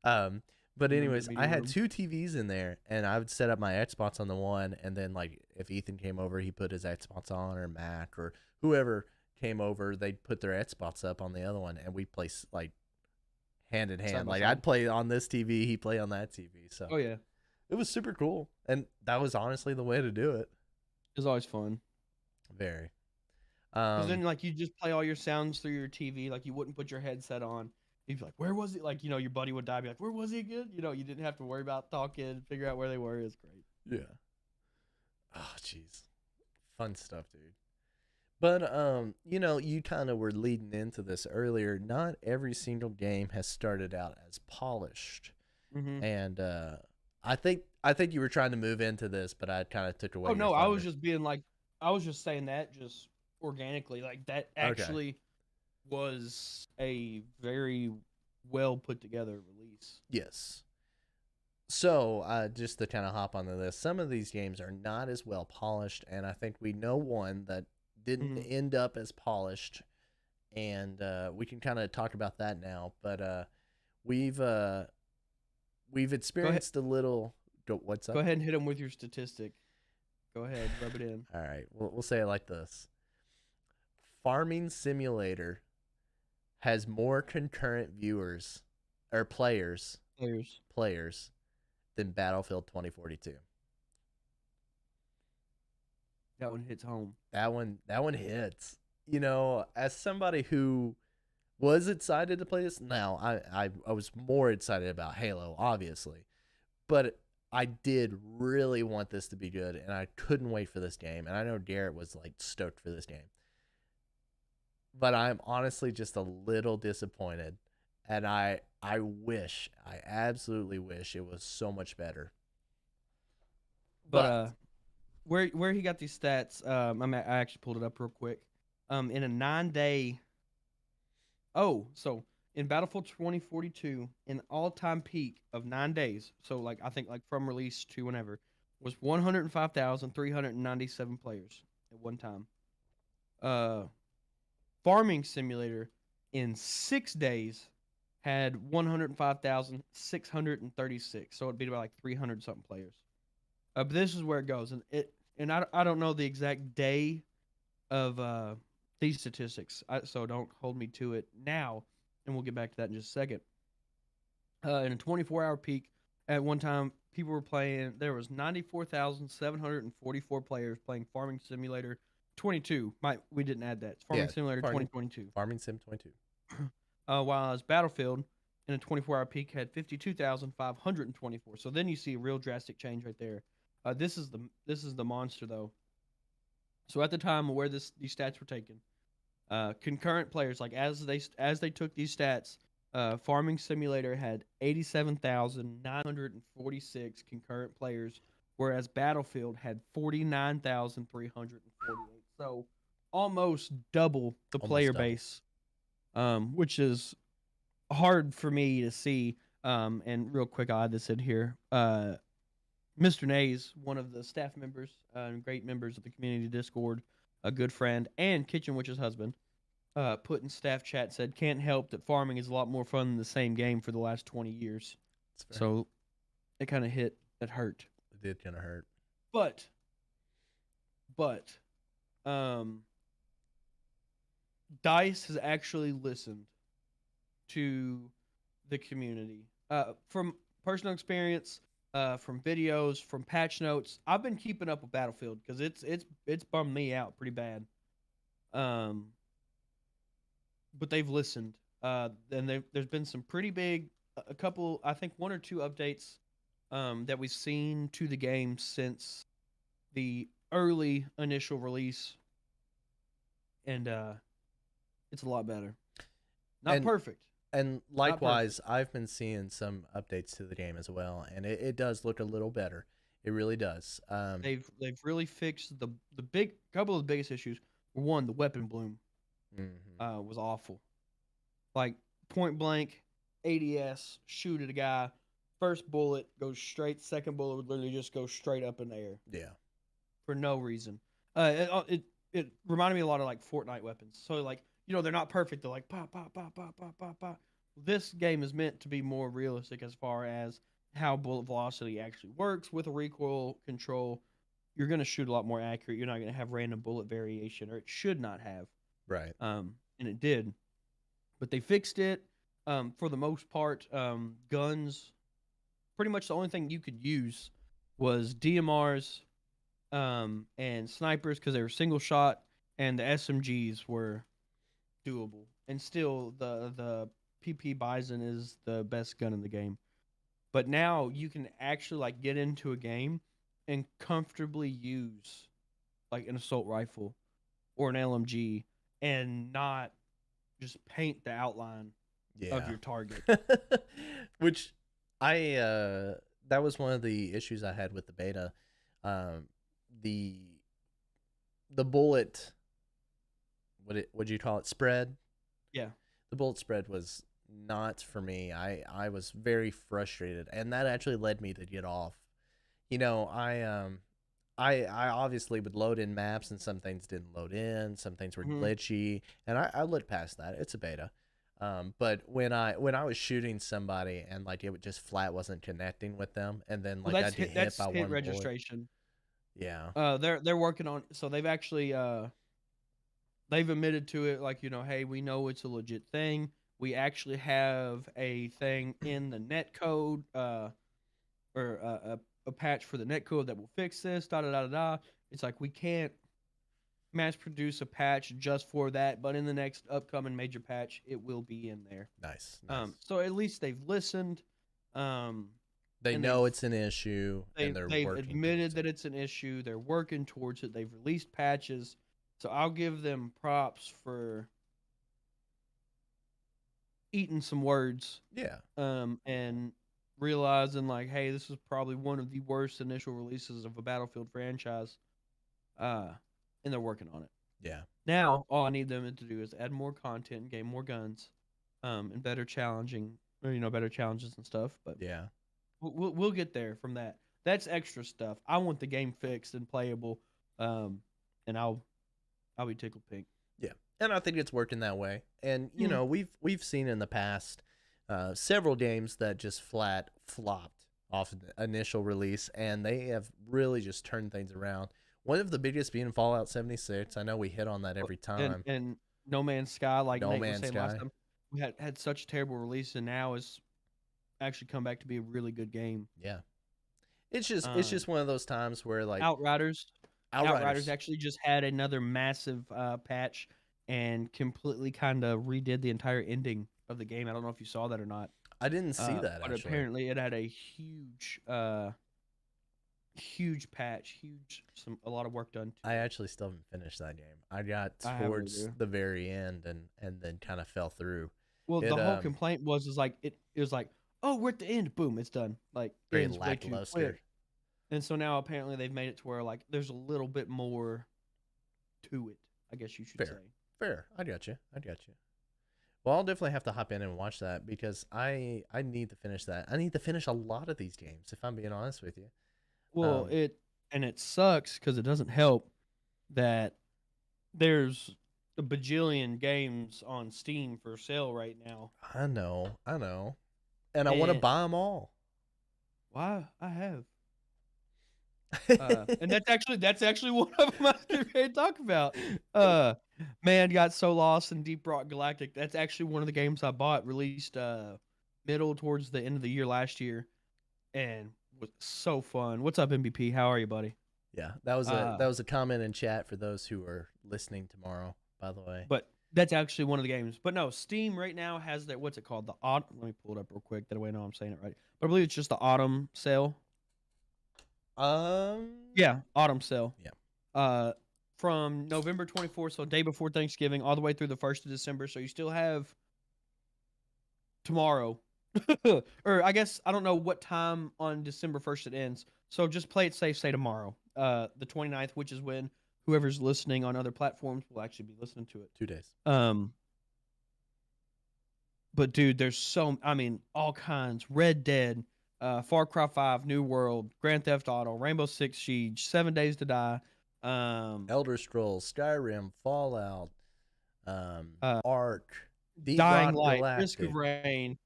A: But
B: Remember the
A: anyways, I
B: media
A: had
B: room?
A: 2 TVs in there, and I would set up my Xbox on the one, and then like if Ethan came over, he put his Xbox on, or Mac, or whoever came over, they'd put their Xbox up on the other one, and we'd play like hand in
B: Side
A: hand.
B: by
A: Like
B: side.
A: I'd play on this TV, he'd play on that TV. So
B: Oh yeah, it
A: it was super cool, and that was honestly the way to do it.
B: was always fun.
A: Very.
B: Because
A: Um,
B: then, like, you just play all your sounds through your TV. Like, you wouldn't put your headset on. You'd be like, "Where was he?" Like, your buddy would die. Be like, "Where was he again?" You didn't have to worry about talking, figure out where they were. It's great.
A: yeah. Oh, jeez. Fun stuff, dude. But you kind of were leading into this earlier. Not every single game has started out as polished,
B: Mm-hmm.
A: and I think you were trying to move into this, but I kind of took away
B: Oh
A: your
B: no, I was
A: thunder.
B: just being like, I was just saying that just organically. Like that
A: Okay.
B: actually was a very well put together release.
A: Yes. So, just to kind of hop onto this, some of these games are not as well polished, and I think we know one that didn't
B: Mm-hmm.
A: end up as polished, and we can kind of talk about that now. But we've uh, we've
B: Go ahead.
A: experienced a little. What's
B: Go
A: up?
B: ahead and hit him with your statistic. Go ahead, rub it in.
A: All right, we'll say it like this: Farming Simulator has more concurrent viewers or
B: Players.
A: players than Battlefield 2042.
B: That one hits home.
A: That one hits. As somebody who was excited to play this, now I was more excited about Halo, obviously, but I did really want this to be good, and I couldn't wait for this game. And I know Garrett was like stoked for this game, but I'm honestly just a little disappointed, and I absolutely wish it was so much better.
B: But
A: But
B: where he got these stats? I actually pulled it up real quick. In a 9 day. Oh, so in Battlefield 2042, an all-time peak of 9 days. So like I think like from release to whenever was 105,397 players at one time. Uh, Farming Simulator in 6 days had 105,636. So it beat about like 300 something players. But this is where it goes, and I don't know the exact day of these statistics, so don't hold me to it now, and we'll get back to that in just a second. In a 24-hour peak, at one time, people were playing. There was 94,744 players playing Farming Simulator 22. We didn't add that. It's Farming
A: yeah,
B: Simulator
A: farming
B: 2022.
A: farming sim 22.
B: While as Battlefield in a 24-hour peak had 52,524. So then you see a real drastic change right there. This is the monster though. So at the time where these stats were taken, concurrent players like as they took these stats, Farming Simulator had 87,946 concurrent players, whereas Battlefield had 49,348. So almost double the player
A: Almost double.
B: base, which is hard for me to see. And real quick, I'll add this in here. Mr. Nays, one of the staff members and great members of the community Discord, a good friend, and Kitchen Witch's husband, put in staff chat, said, "Can't help that farming is a lot more fun than the same game for the last 20 years."
A: It's fair.
B: So it kind of it hurt.
A: It did kind of hurt.
B: But, but, um, DICE has actually listened to the community. From personal experience, from videos, from patch notes, I've been keeping up with Battlefield because it's bummed me out pretty bad. Um, but they've listened. And there's been some pretty big, a couple, I think one or two updates that we've seen to the game since the early initial release, and it's a lot better. Not
A: And
B: perfect.
A: and
B: Not perfect.
A: likewise, I've been seeing some updates to the game as well, and it does look a little better. It really does.
B: They've really fixed the big couple of the biggest issues. One, the weapon bloom
A: Mhm.
B: was awful. Like point blank, ADS, shoot at a guy, first bullet goes straight, second bullet would literally just go straight up in the air
A: Yeah.
B: for no reason. It reminded me a lot of like Fortnite weapons. So like they're not perfect. They're like pop pop pop pop pop pop pop. This game is meant to be more realistic as far as how bullet velocity actually works with a recoil control. You're going to shoot a lot more accurate. You're not going to have random bullet variation, or it should not have.
A: Right.
B: And it did, but they fixed it. For the most part, guns. Pretty much the only thing you could use was DMRs, and snipers because they were single shot, and the SMGs were doable. And still, the PP Bison is the best gun in the game. But now you can actually like get into a game and comfortably use like an assault rifle or an LMG and not just paint the outline of
A: Yeah.
B: your target.
A: Which that was one of the issues I had with the beta. Um, the the bullet, would you call it, spread?
B: Yeah.
A: The bullet spread was not for me. I was very frustrated, and that actually led me to get off. I obviously would load in maps, and some things didn't load in, some things were
B: Mhm.
A: glitchy, and I looked past that. It's a beta. But when I was shooting somebody and like it would just flat wasn't connecting with them, and then
B: Well,
A: like I'd get hit
B: that's
A: by
B: hit
A: one bullet.
B: registration.
A: Yeah.
B: They're working on. So they've actually they've admitted to it. Like hey, we know it's a legit thing. We actually have a thing in the net code, or a patch for the net code that will fix this. Da da da da da. It's like we can't mass produce a patch just for that, but in the next upcoming major patch, it will be in there.
A: Nice, nice.
B: So at least they've listened, um,
A: They
B: and
A: know it's an issue and they're
B: they've
A: working towards
B: admitted
A: it.
B: that it's an issue. They're working towards it. They've released patches, so I'll give them props for eating some words,
A: Yeah.
B: and realizing like, hey, this is probably one of the worst initial releases of a Battlefield franchise, uh, and they're working on it.
A: Yeah.
B: Now, all I need them to do is add more content, gain more guns, and better challenging, or better challenges and stuff. But
A: Yeah.
B: we'll get there from that. That's extra stuff. I want the game fixed and playable, and I'll be tickled pink.
A: Yeah, and I think it's working that way. And
B: Mm.
A: we've seen in the past several games that just flat flopped off of the initial release, and they have really just turned things around. One of the biggest being Fallout 76. I know we hit on that every
B: And
A: time.
B: No Man's Sky, like
A: No
B: Nate was
A: Man's
B: saying last
A: Sky.
B: time, we had such a terrible release, and now it's actually come back to be a really good game.
A: Yeah, it's
B: Um,
A: just one of those times where like
B: Outriders. Outriders
A: Outriders.
B: actually just had another massive patch and completely kind of redid the entire ending of the game. I don't know if you saw that or not,
A: I didn't see that
B: but
A: actually.
B: apparently it had a huge patch, a lot of work done
A: I
B: to it.
A: actually still haven't finished that game. I got
B: I haven't
A: towards
B: either.
A: the very end and then kind of fell through.
B: Well,
A: It
B: the whole complaint was like it was like, oh, we're at the end, boom, it's done. Like it
A: very
B: ends way too
A: lackluster.
B: quick. And so now apparently they've made it to where like there's a little bit more to it, I guess you should say.
A: Fair. Fair. I got you. I got you. Well, I'll definitely have to hop in and watch that because I need to finish that. I need to finish a lot of these games if I'm being honest with you.
B: Well,
A: Um,
B: it sucks because it doesn't help that there's a bajillion games on Steam for sale right now.
A: I know, and I want to
B: And
A: buy them all.
B: why I have. And that's actually one of them I was getting ready to talk about. Uh, Man, got so lost in Deep Rock Galactic. That's actually one of the games I bought, released middle towards the end of the year last year, and was so fun. What's up, MVP? How are you, buddy?
A: Yeah,
B: Uh,
A: that was a comment in chat for those who are listening tomorrow. By the way,
B: but that's actually one of the games. But no, Steam right now has that. What's it called? The autumn. Let me pull it up real quick. That way I know I'm saying it right. But I believe it's just the autumn sale.
A: um,
B: Yeah, autumn sale.
A: yeah,
B: Uh, from November 24th, so day before Thanksgiving, all the way through the 1st of December. So you still have tomorrow, or I guess I don't know what time on December 1st it ends. So just play it safe. Say tomorrow, the 29th, which is when whoever's listening on other platforms will actually be listening to it.
A: 2 days.
B: Um, but dude, there's I mean, all kinds. Red Dead, Far Cry 5, New World, Grand Theft Auto, Rainbow Six Siege, 7 Days to Die,
A: Elder Scrolls, Skyrim, Fallout,
B: uh,
A: Ark, Deep
B: Dying
A: Rock
B: Light, Risk of
A: Galactic.
B: Rain,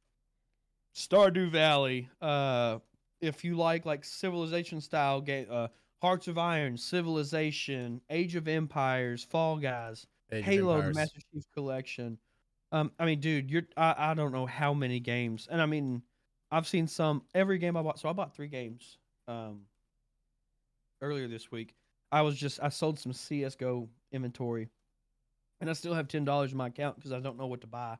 B: Stardew Valley. If you like Civilization style game, Hearts of Iron, Civilization, Age of Empires, Fall Guys,
A: Age of
B: Halo, the
A: Empires.
B: Master Chief Collection. I mean, dude, I don't know how many games, and I mean, I've seen some every game I bought. So I bought 3 games earlier this week. I sold some CS:GO inventory, and I still have $10 in my account because I don't know what to buy.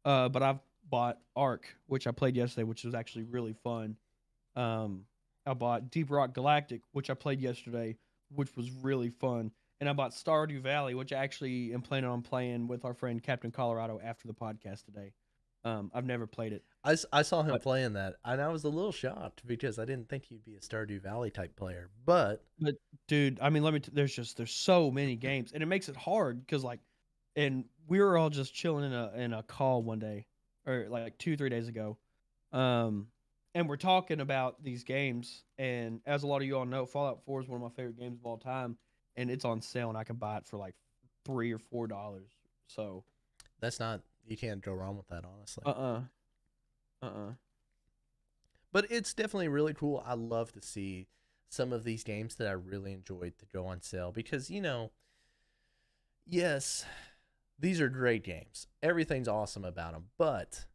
B: But I've bought Ark, which I played yesterday, which was actually really fun. I bought Deep Rock Galactic, which I played yesterday, which was really fun. And I bought Stardew Valley, which I actually am planning on playing with our friend Captain Colorado after the podcast today. I've never played it,
A: I saw him
B: but
A: playing that, and I was a little shocked because I didn't think he'd be a Stardew Valley type player. But
B: but dude, I mean, there's so many games, and it makes it hard because and we were all just chilling in a call one day, or like 2 3 days ago, um, and we're talking about these games, and as a lot of you all know, Fallout 4 is one of my favorite games of all time, and it's on sale, and I can buy it for like $3 or $4. So,
A: that's not, you can't go wrong with that, honestly.
B: uh, uh-uh, uh,
A: But it's definitely really cool. I love to see some of these games that I really enjoyed to go on sale because, yes, these are great games. Everything's awesome about them, but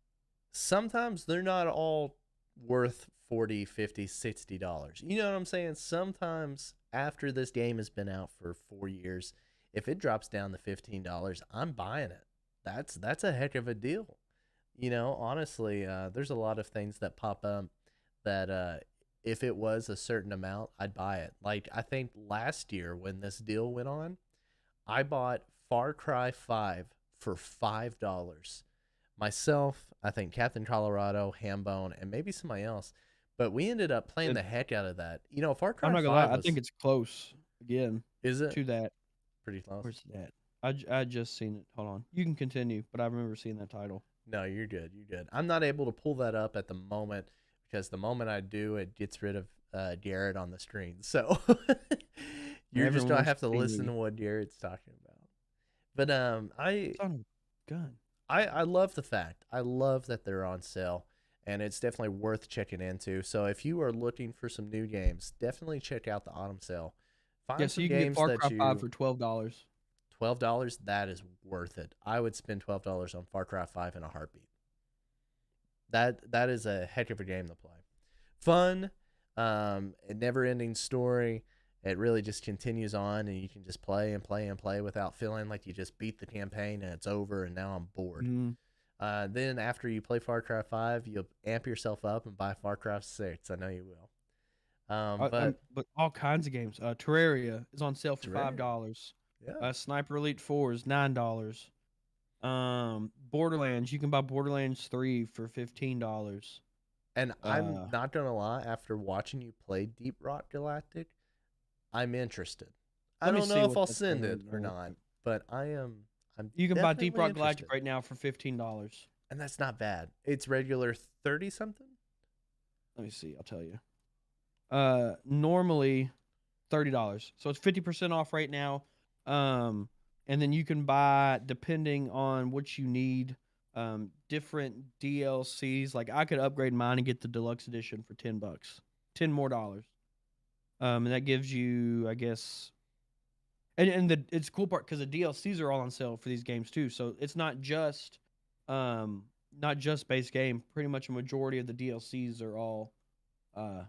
A: sometimes they're not all worth 40, 50, $60. You know what I'm saying? Sometimes after this game has been out for 4 years, if it drops down to $15, I'm buying it. That's a heck of a deal. Honestly, there's a lot of things that pop up that if it was a certain amount, I'd buy it. Like I think last year when this deal went on, I bought Far Cry 5 for $5. Myself, I think Captain Colorado, Hambone, and maybe somebody else. But we ended up playing
B: and
A: the heck out of that. Far
B: I'm
A: Cry
B: not gonna lie,
A: 5
B: I think
A: was,
B: it's close again
A: is it
B: to that.
A: pretty close?
B: Where's that? I just seen it. Hold on. You can continue, but I remember seeing that title.
A: No, you're good. You're good. I'm not able to pull that up at the moment because the moment I do, it gets rid of Garrett on the screen. So you're just
B: Everyone
A: gonna
B: wants
A: have
B: to
A: to
B: see
A: listen
B: me.
A: to what Garrett's talking about. But
B: Son of a gun.
A: I love the fact. I love that they're on sale, and it's definitely worth checking into. So if you are looking for some new games, definitely check out the autumn sale.
B: Yeah,
A: Find
B: so
A: some
B: you can get
A: games
B: Far
A: that
B: Cry 5
A: you
B: for $12.
A: $12. That is worth it. I would spend $12 on Far Cry 5 in a heartbeat. That is a heck of a game to play. Fun, a never-ending story. It really just continues on, and you can just play and play and play without feeling like you just beat the campaign and it's over and now I'm bored.
B: Mm.
A: Then after you play Far Cry 5, you'll amp yourself up and buy Far Cry 6. I know you will. But
B: But all kinds of games. Terraria is on sale for
A: Terraria,
B: $5.
A: yeah.
B: Sniper Elite 4 is $9. Borderlands, you can buy Borderlands 3 for $15.
A: And I'm
B: Uh,
A: not gonna lie, after watching you play Deep Rock Galactic, I'm interested. I
B: Let me
A: don't
B: see
A: know if
B: what
A: I'll
B: that's
A: send
B: on
A: it
B: right now
A: or
B: real
A: not,
B: quick.
A: but I'm
B: You can buy Deep
A: definitely
B: Rock Galactic
A: interested.
B: right now for $15.
A: And that's not bad. It's regular 30 something.
B: Let me see, I'll tell you. Normally $30. So it's 50% off right now. Um, and then you can buy, depending on what you need, different DLCs. Like I could upgrade mine and get the deluxe edition for $10, $10 more. And that gives you, I guess, and it's cool part because the DLCs are all on sale for these games too. So it's um, not just base game. Pretty much a majority of the DLCs are uh,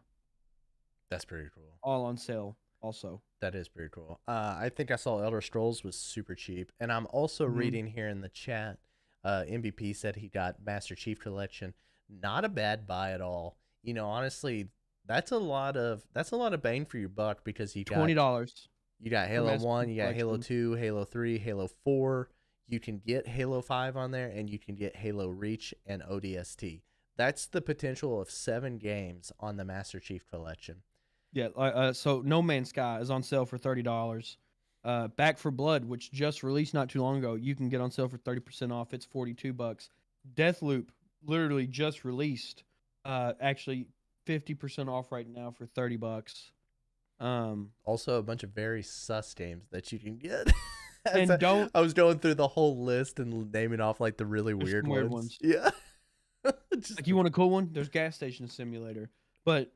A: That's pretty cool.
B: all on sale also.
A: That is pretty cool. I think I saw Elder Scrolls was super cheap, and I'm also
B: Mhm.
A: reading here in the chat. MVP said he got Master Chief Collection. Not a bad buy at all. Honestly, that's a lot of bang for your buck because you got
B: $20
A: you got
B: for
A: Halo
B: Master
A: 1,
B: Chief
A: you got Halo
B: Collection.
A: 2, Halo 3, Halo 4. You can get Halo 5 on there, and you can get Halo Reach and ODST. That's the potential of 7 games on the Master Chief Collection.
B: Yeah, so No Man's Sky is on sale for $30. Back for Blood, which just released not too long ago, you can get on sale for 30% off. It's $42. Deathloop literally just released. Actually 50% off right now for $30. Um,
A: Also, a bunch of very sus games that you can get.
B: and don't
A: I was going through the whole list and naming off like the really
B: There's
A: weird
B: some weird
A: ones.
B: ones.
A: Yeah. Just
B: Like you want a cool one? There's Gas Station Simulator. But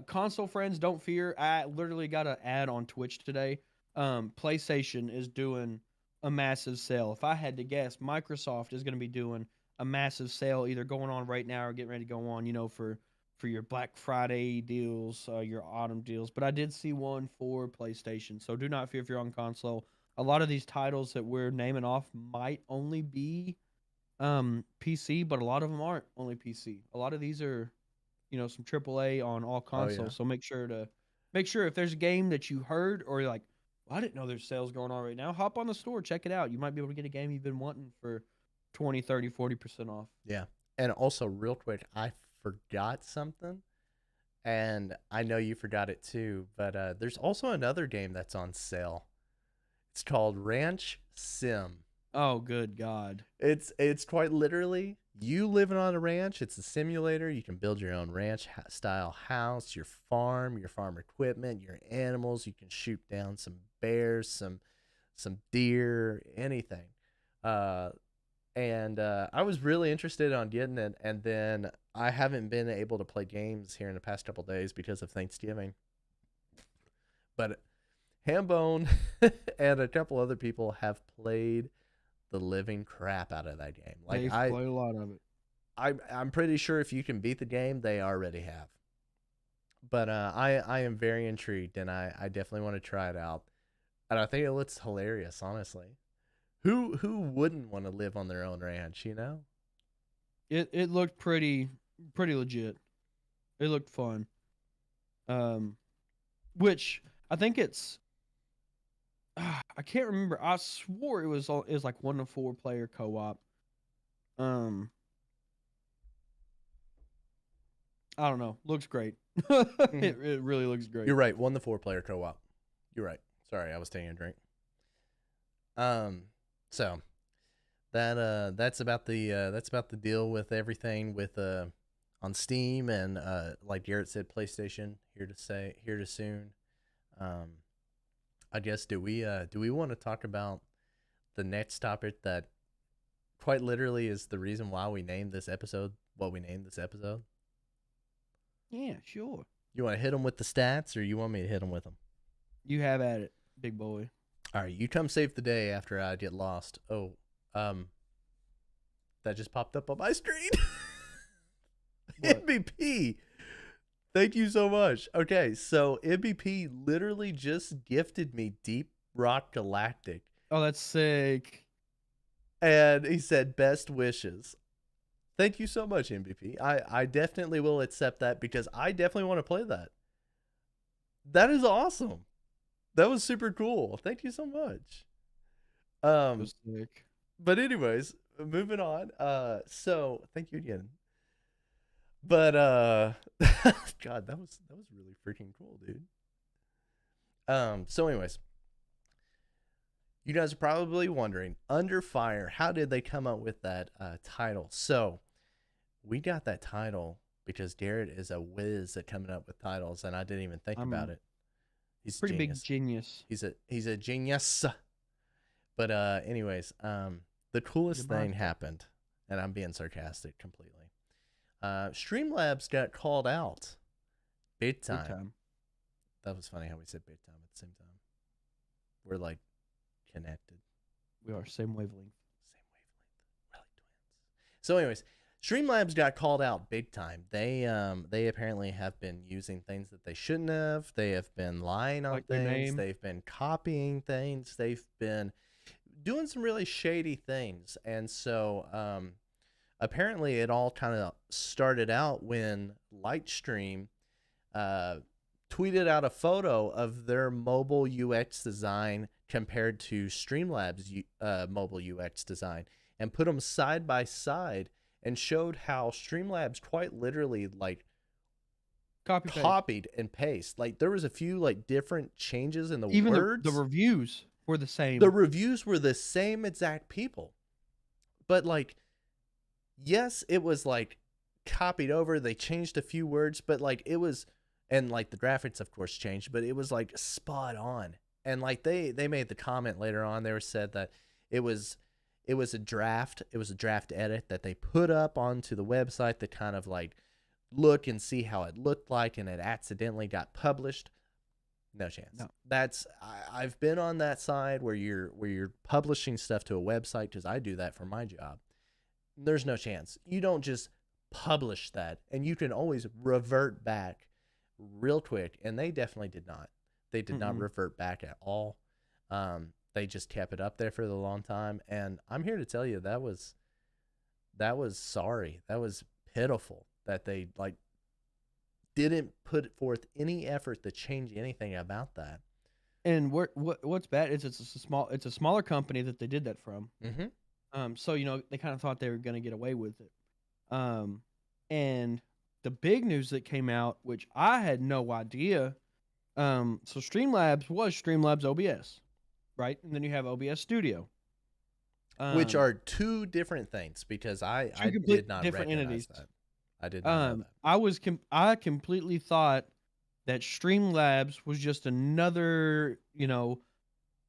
B: console friends, don't fear. I literally got an ad on Twitch today. PlayStation is doing a massive sale. If I had to guess, Microsoft is going to be doing a massive sale, either going on right now or getting ready to go on. For your Black Friday deals, your autumn deals. But I did see one for PlayStation, so do not fear if you're on console. a lot of these titles that we're naming off might only be PC, but a lot of them aren't only PC. A lot of these are, some AAA on all
A: Oh yeah.
B: consoles. So make sure if there's a game that you heard or you're like, well, I didn't know there's sales going on right now. Hop on the store, check it out. You might be able to get a game you've been wanting for 20, 30, 40% off.
A: Yeah. And also, real quick, I forgot something, and I know you forgot it too. But there's also another game that's on sale. It's called Ranch Sim.
B: Oh, good God.
A: It's quite literally you living on a ranch. It's a simulator. You can build your own ranch style house, your farm equipment, your animals. You can shoot down some bears, some deer, anything. Uh, and I was really interested on getting it, and then I haven't been able to play games here in the past couple days because of Thanksgiving. But Hambone and a couple other people have played the living crap out of that game. Like
B: They've played a lot of it.
A: I'm pretty sure if you can beat the game, they already have. But I am very intrigued, and I definitely want to try it out. And I think it looks hilarious, honestly. Who wouldn't want to live on their own ranch, you know?
B: It looked pretty legit. It looked fun. Which I think it's I can't remember. I swore it was like 1 to 4 player co-op. Um I don't know. Looks great. It really looks great.
A: You're right. 1 to 4 player co-op. You're right. Sorry, I was taking a drink. So that's about the deal with everything with on Steam and like Garrett said, PlayStation here to soon. I guess do we want to talk about the next topic that quite literally is the reason why we named this episode what we named this episode?
B: Yeah, sure.
A: You want to hit them with the stats, or you want me to hit them with them?
B: You have at it, big boy.
A: All right, you come save the day after I get lost. Oh, that just popped up on my screen. MVP. Thank you so much. Okay, so MVP literally just gifted me Deep Rock Galactic.
B: Oh, that's sick.
A: And he said best wishes. Thank you so much, MVP. I definitely will accept that because I definitely want to play that. That is awesome. That was super cool. Thank you so much.
B: That was sick.
A: But anyways, moving on. So thank you again. But God, that was really freaking cool, dude. So anyways, you guys are probably wondering, Under Fire, how did they come up with that title? So we got that title because Garrett is a whiz at coming up with titles, and I didn't even think about it. He's
B: pretty big genius.
A: He's a genius. But anyways, the coolest thing happened, and I'm being sarcastic completely. Streamlabs got called out big time. That was funny how we said big time at the same time. We're like connected.
B: We are same wavelength.
A: We're like twins. So anyways, Streamlabs got called out big time. They apparently have been using things that they shouldn't have. They have been lying on things. They've been copying things. They've been doing some really shady things. And so apparently it all kind of started out when Lightstream tweeted out a photo of their mobile UX design compared to Streamlabs' mobile UX design and put them side by side and showed how Streamlabs quite literally like copied and pasted. Like there was a few like different changes in the words.
B: The reviews were the same.
A: The reviews were the same exact people. But like, yes, it was like copied over. They changed a few words, but like it was, and like the graphics of course changed, but it was like spot on. And like they made the comment later on, they were said that it was a draft edit that they put up onto the website to kind of like look and see how it looked like, and it accidentally got published. No chance. No. I've been on that side where you're publishing stuff to a website because I do that for my job. There's no chance. You don't just publish that, and you can always revert back real quick, and they definitely did not. They did not revert back at all. they just kept it up there for the long time. And I'm here to tell you that was sorry. That was pitiful that they like didn't put forth any effort to change anything about that.
B: And what's bad is it's a smaller company that they did that from.
A: Mm-hmm.
B: So they kind of thought they were going to get away with it. And the big news that came out, which I had no idea. So Streamlabs was Streamlabs OBS, right? And then you have OBS Studio,
A: Which are two different things because I
B: two
A: did
B: complete
A: not
B: different
A: recognize
B: entities.
A: that. I did not know that.
B: I completely thought that Streamlabs was just another,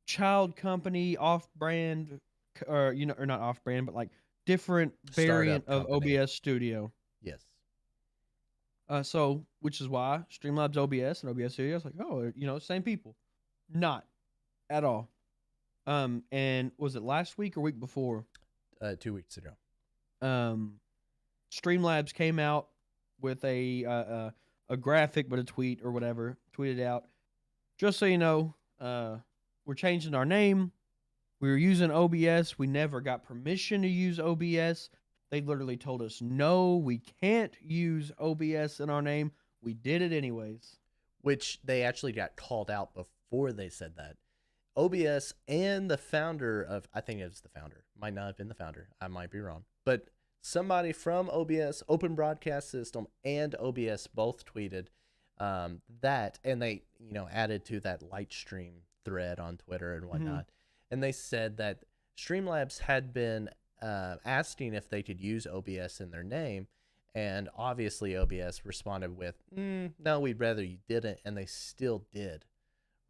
B: child company off-brand, or or not off-brand, but like different variant
A: Startup
B: of
A: company.
B: OBS Studio.
A: Yes.
B: So which is why Streamlabs OBS and OBS Studio is like, oh, same people. Not at all. And was it last week or week before?
A: 2 weeks ago.
B: Streamlabs came out with a graphic, but a tweet or whatever, tweeted out, just so you know, we're changing our name. We were using OBS. We never got permission to use OBS. They literally told us, no, we can't use OBS in our name. We did it anyways.
A: Which they actually got called out before they said that. OBS and the founder of, I think it was the founder, might not have been the founder, I might be wrong, but somebody from OBS, Open Broadcast System, and OBS both tweeted that, and they added to that light stream thread on Twitter and whatnot, and they said that Streamlabs had been asking if they could use OBS in their name, and obviously OBS responded with, no, we'd rather you didn't, and they still did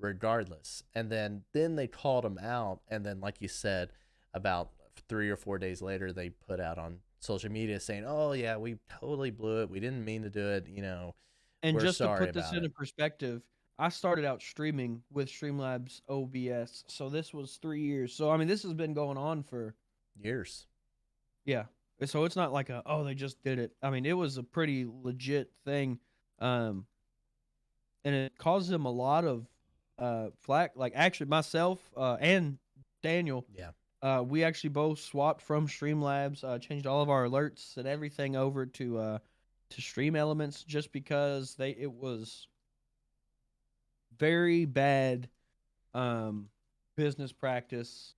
A: regardless. And then they called them out, and then like you said, about 3 or 4 days later they put out on social media saying, oh yeah, we totally blew it, we didn't mean to do it,
B: and
A: we're
B: just to
A: sorry
B: put this
A: about
B: into
A: it.
B: perspective, I started out streaming with Streamlabs OBS, so this was 3 years. So I mean, this has been going on for
A: Years.
B: yeah. So it's not like they just did it. I mean, it was a pretty legit thing, and it caused them a lot of flack. Like actually, myself and Daniel,
A: Yeah.
B: we actually both swapped from Streamlabs, changed all of our alerts and everything over to Stream Elements just because it was very bad business practice.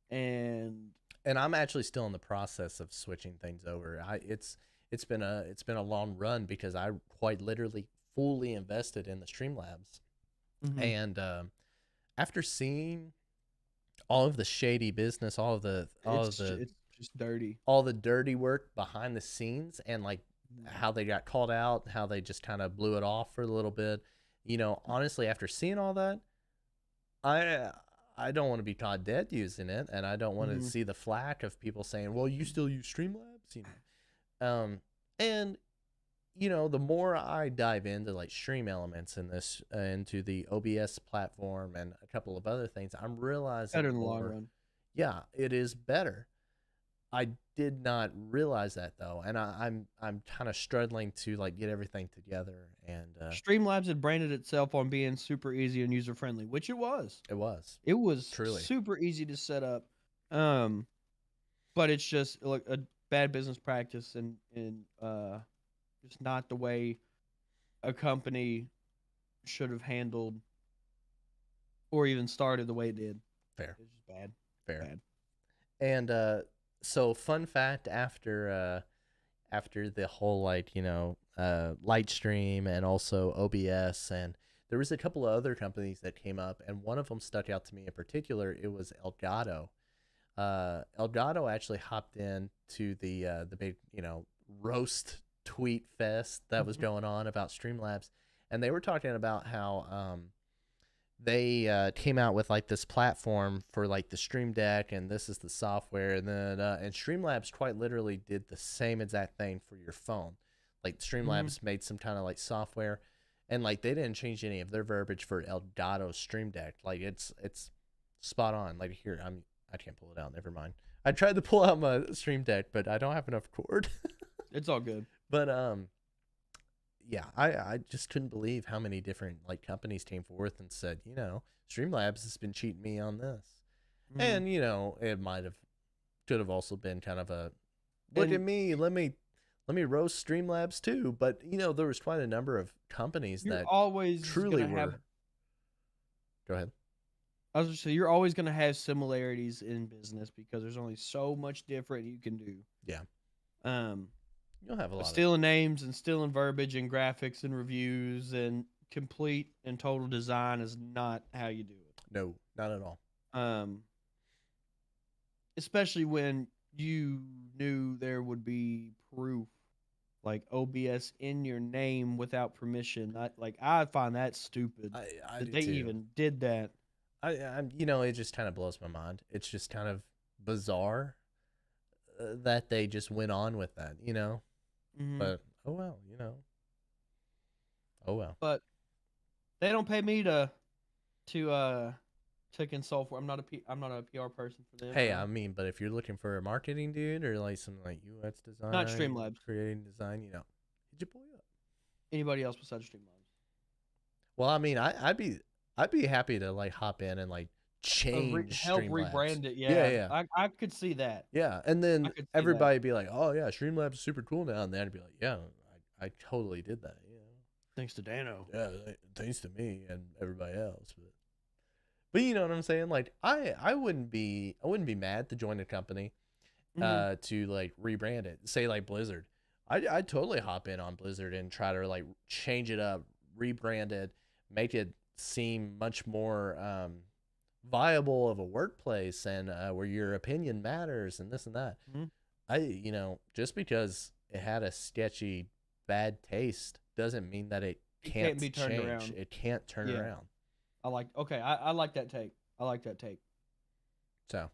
B: And
A: I'm actually still in the process of switching things over. It's been a long run because I quite literally fully invested in the Streamlabs. And after seeing all of the shady business,
B: it's just dirty,
A: all the dirty work behind the scenes, and like how they got called out, how they just kind of blew it off for a little bit, honestly, after seeing all that, I don't want to be caught dead using it, and I don't want to see the flack of people saying, well, you still use Streamlabs, and the more I dive into like Stream Elements in this, into the OBS platform and a couple of other things, I'm realizing
B: better in the long run.
A: Yeah, it is better. I did not realize that though, and I'm kind of struggling to like get everything together. And
B: Streamlabs had branded itself on being super easy and user friendly, which it was.
A: It was.
B: It was
A: Truly
B: super easy to set up, but it's just like a bad business practice and just not the way a company should have handled or even started the way it did.
A: Fair.
B: It's just bad.
A: Fair.
B: Bad.
A: And so fun fact, after the whole like Lightstream and also OBS, and there was a couple of other companies that came up, and one of them stuck out to me in particular. It was Elgato. Elgato actually hopped in to the big roast tweet fest that was going on about Streamlabs, and they were talking about how they came out with like this platform for like the Stream Deck, and this is the software, and then and Streamlabs quite literally did the same exact thing for your phone. Like Streamlabs made some kind of like software, and like they didn't change any of their verbiage for Elgato Stream Deck. Like it's spot on. Like here, I can't pull it out. Never mind. I tried to pull out my Stream Deck, but I don't have enough cord.
B: It's all good.
A: But yeah, I just couldn't believe how many different like companies came forth and said, Streamlabs has been cheating me on this.
B: Mm-hmm.
A: And it could have also been kind of a look at
B: And
A: me, let me roast Streamlabs too. But there was quite a number of companies
B: you're
A: that
B: always
A: truly
B: gonna have.
A: were. Go ahead.
B: I was just say you're always gonna have similarities in business because there's only so much different you can do.
A: Yeah,
B: Um,
A: you'll have a
B: but
A: lot of
B: stealing names and stealing verbiage and graphics and reviews and complete and total design is not how you do it.
A: no, not at all.
B: Um, especially when you knew there would be proof like OBS in your name without permission. I find that stupid
A: I
B: that
A: do
B: they
A: too.
B: even did that.
A: It just kind of blows my mind. It's just kind of bizarre that they just went on with that.
B: Hmm.
A: But oh well. Oh well.
B: But they don't pay me to to consult for. I'm not a PR person for them.
A: Hey, I mean, but if you're looking for a marketing dude or like some like UX
B: Not
A: design,
B: Streamlabs.
A: creating design, hit your boy up.
B: Anybody else besides Streamlabs?
A: Well, I mean, I'd be happy to like hop in and like change
B: Help
A: Streamlabs.
B: rebrand it.
A: Yeah,
B: Yeah,
A: yeah,
B: I could see that.
A: yeah. And
B: I
A: then
B: could see that.
A: everybody be like, "Oh yeah, Streamlabs is super cool now," and then I'd be like, "Yeah, I totally did that."
B: Thanks to Dano.
A: Yeah, thanks to me and everybody else. But you know what I'm saying? Like I wouldn't be mad to join a company
B: Hmm.
A: to like rebrand it. Say like Blizzard. I'd totally hop in on Blizzard and try to like change it up, rebrand it, make it seem much more viable of a workplace and where your opinion matters and this and that.
B: Hmm.
A: Just because it had a sketchy bad taste doesn't mean that it
B: It can't
A: can't
B: be turned
A: change.
B: around.
A: It can't turn
B: Yeah,
A: around.
B: I like that take. I like that take.
A: So,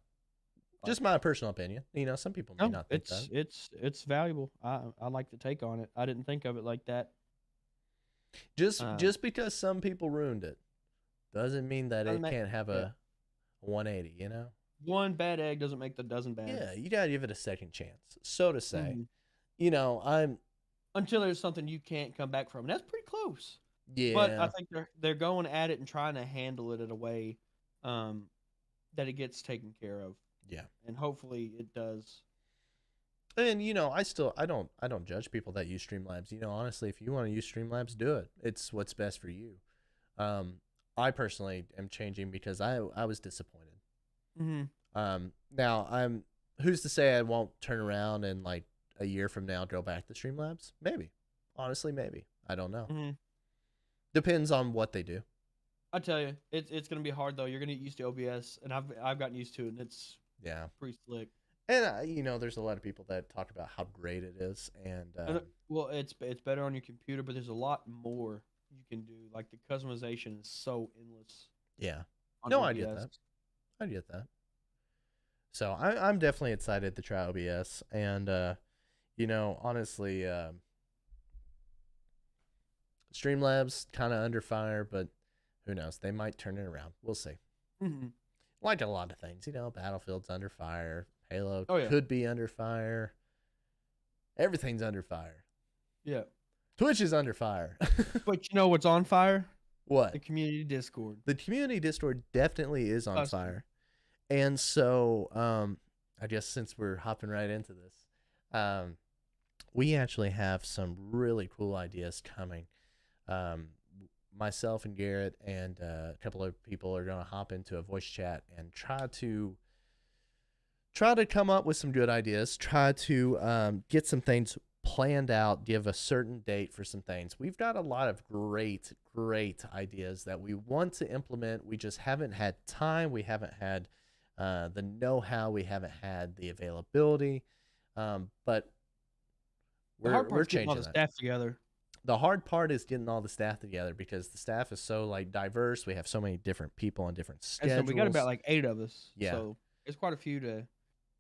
B: But
A: just my personal opinion. Some people may
B: no,
A: not think that.
B: it's valuable. I like the take on it. I didn't think of it like that. Um,
A: Just because some people ruined it doesn't mean that
B: doesn't
A: it
B: make
A: can't have
B: yeah.
A: a 180.
B: One bad egg doesn't make the dozen bad.
A: Yeah, you gotta give it a second chance. So to say,
B: Mhm.
A: I'm
B: Until there's something you can't come back from. And that's pretty close. But I
A: yeah,
B: think they're going at it and trying to handle it in a way um, that it gets taken care of,
A: yeah.
B: and hopefully it does.
A: And I don't judge people that use Streamlabs. Honestly, if you want to use Streamlabs, do it. It's what's best for you. Um, I personally am changing because I was disappointed.
B: Hmm.
A: Now who's to say I won't turn around and like a year from now go back to Streamlabs? Maybe. Honestly, maybe. I don't know.
B: Hmm.
A: Depends on what they do.
B: I tell you, it's gonna be hard though. You're gonna get used to OBS, and I've gotten used to it, and it's
A: Yeah.
B: pretty slick.
A: And there's a lot of people that talk about how great it is, and
B: Well, it's better on your computer, but there's a lot more you can do. Like the customization is so endless
A: yeah.
B: on
A: No, I get
B: OBS.
A: that. I get that. So I'm definitely excited to try OBS, and honestly, Streamlabs kind of under fire, but who knows? They might turn it around. We'll see.
B: Hmm.
A: Like a lot of things, Battlefield's under fire. Halo
B: Oh yeah,
A: could be under fire. Everything's under fire.
B: yeah.
A: Twitch is under fire.
B: But you know what's on fire?
A: What?
B: The community Discord.
A: The community Discord definitely is on
B: Custom.
A: fire. And so, I guess since we're hopping right into this, um, we actually have some really cool ideas coming. Um, Myself and Garrett and a couple of people are going to hop into a voice chat and try to come up with some good ideas. Try to get some things planned out. Give a certain date for some things. We've got a lot of great ideas that we want to implement. We just haven't had time. We haven't had the know-how. We haven't had the availability. But
B: The hard
A: we're
B: part's getting all
A: changing
B: the
A: that.
B: staff together.
A: The hard part is getting all the staff together because the staff is so like diverse. We have so many different people on different
B: And so
A: schedules.
B: we got about like 8 of us.
A: Yeah.
B: So it's quite a few to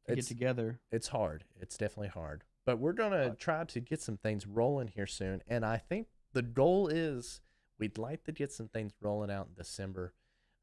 B: get
A: it's
B: together.
A: it's hard. It's definitely hard. But we're gonna
B: But
A: try to get some things rolling here soon. And I think the goal is we'd like to get some things rolling out in December.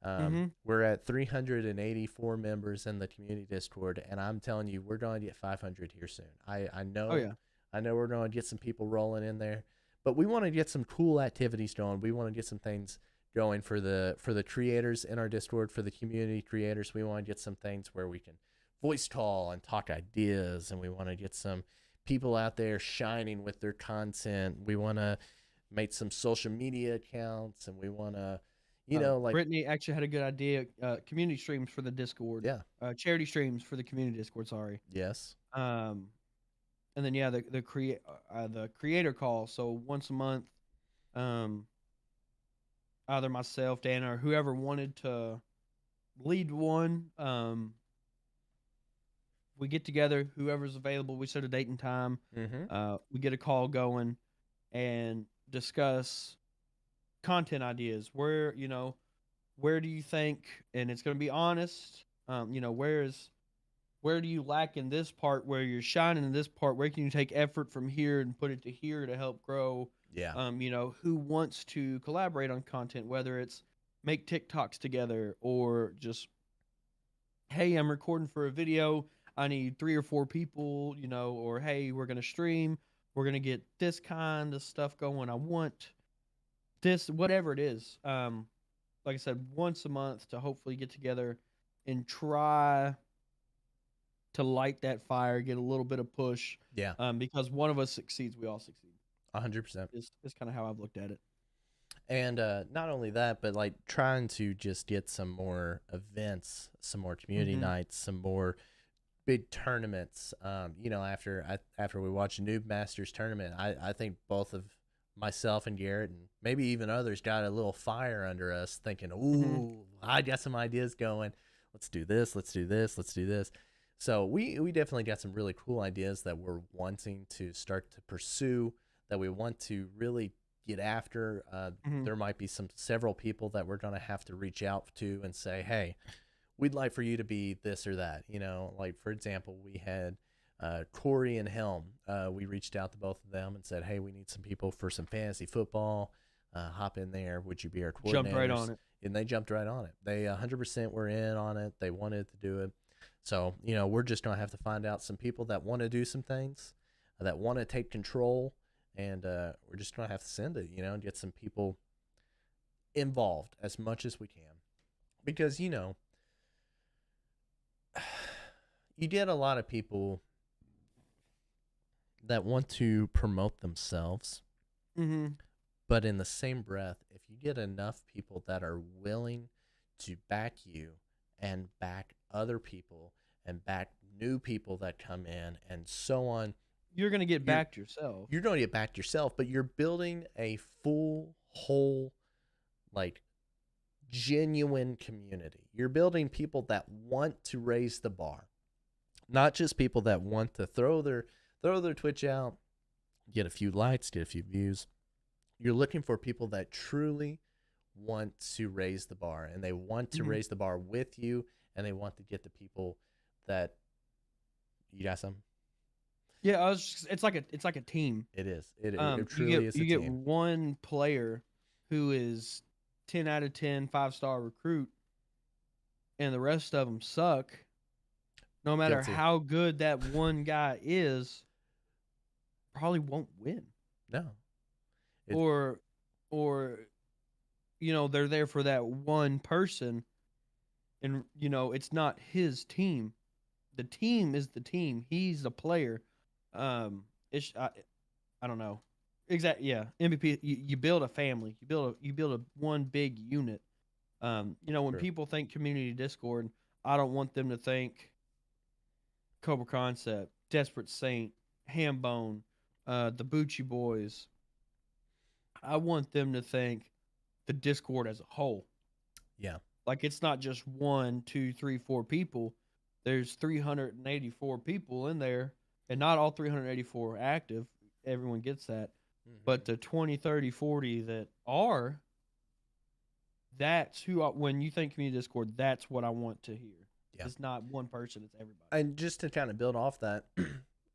B: Mhm.
A: We're at 384 members in the community Discord, and I'm telling you, we're going to get 500 here soon. I know.
B: Oh yeah.
A: I know we're going to get some people rolling in there, but we want to get some cool activities going. We want to get some things going for the creators in our Discord, for the community creators. We want to get some things where we can voice call and talk ideas, and we want to get some people out there shining with their content. We want to make some social media accounts, and we want to, like,
B: Brittany actually had a good idea. Community streams for the Discord.
A: yeah,
B: Charity streams for the community Discord. Sorry.
A: yes,
B: And then the creator call. So once a month, either myself, Dan, or whoever wanted to lead one. We get together, whoever's available. We set a date and time. We get a call going and discuss content ideas. Where do you think? And it's going to be honest. Where do you lack in this part? Where you're shining in this part? Where can you take effort from here and put it to here to help grow?
A: yeah,
B: Who wants to collaborate on content, whether it's make TikToks together or just, hey, I'm recording for a video. I need 3 or 4 people, or hey, we're going to stream. We're going to get this kind of stuff going. I want this, whatever it is. Like I said, once a month to hopefully get together and try to light that fire, get a little bit of push.
A: yeah,
B: Because one of us succeeds, we all succeed.
A: 100%.
B: Is kind of how I've looked at it.
A: And not only that, but like trying to just get some more events, some more community nights, some more big tournaments. After we watch Noob Masters tournament, I think both of myself and Garrett, and maybe even others, got a little fire under us, thinking, "Ooh, I got some ideas going. Let's do this. Let's do this. Let's do this." So we definitely got some really cool ideas that we're wanting to start to pursue, that we want to really get after. There might be several people that we're going to have to reach out to and say, hey, we'd like for you to be this or that. Like, for example, we had Corey and Helm. We reached out to both of them and said, hey, we need some people for some fantasy football. Hop in there. Would you be our coordinators?
B: Jumped right on it.
A: And they jumped right on it. They 100% were in on it. They wanted to do it. So, we're just going to have to find out some people that want to do some things, that want to take control. And we're just going to have to send it, and get some people involved as much as we can. Because, you get a lot of people that want to promote themselves. But in the same breath, if you get enough people that are willing to back you and back other people and back new people that come in and so on,
B: you're going to get backed yourself.
A: You're going to get backed yourself, but you're building a full, whole, like, genuine community. You're building people that want to raise the bar, not just people that want to throw their Twitch out, get a few likes, get a few views. You're looking for people that truly want to raise the bar, and they want to raise the bar with you, and they want to get the people that you got some.
B: Yeah, it's like a team.
A: It is. It truly is a team.
B: You get one player who is 10 out of 10 5-star recruit, and the rest of them suck. No matter how good that one guy is, probably won't win.
A: No.
B: Or they're there for that one person, and it's not his team. The team is the team. He's the player. I don't know. Exactly. Yeah. MVP. You build a family. You build a one big unit. When people think community Discord, I don't want them to think Cobra Concept, Desperate Saint, Hambone, the Bucci Boys. I want them to think the Discord as a whole.
A: Yeah.
B: Like, it's not just 1, 2, 3, 4 people. There's 384 people in there, and not all 384 are active. Everyone gets that. But the 20, 30, 40 that are, that's who, when you think community Discord, that's what I want to hear. Yeah. It's not one person, it's everybody.
A: And just to kind of build off that,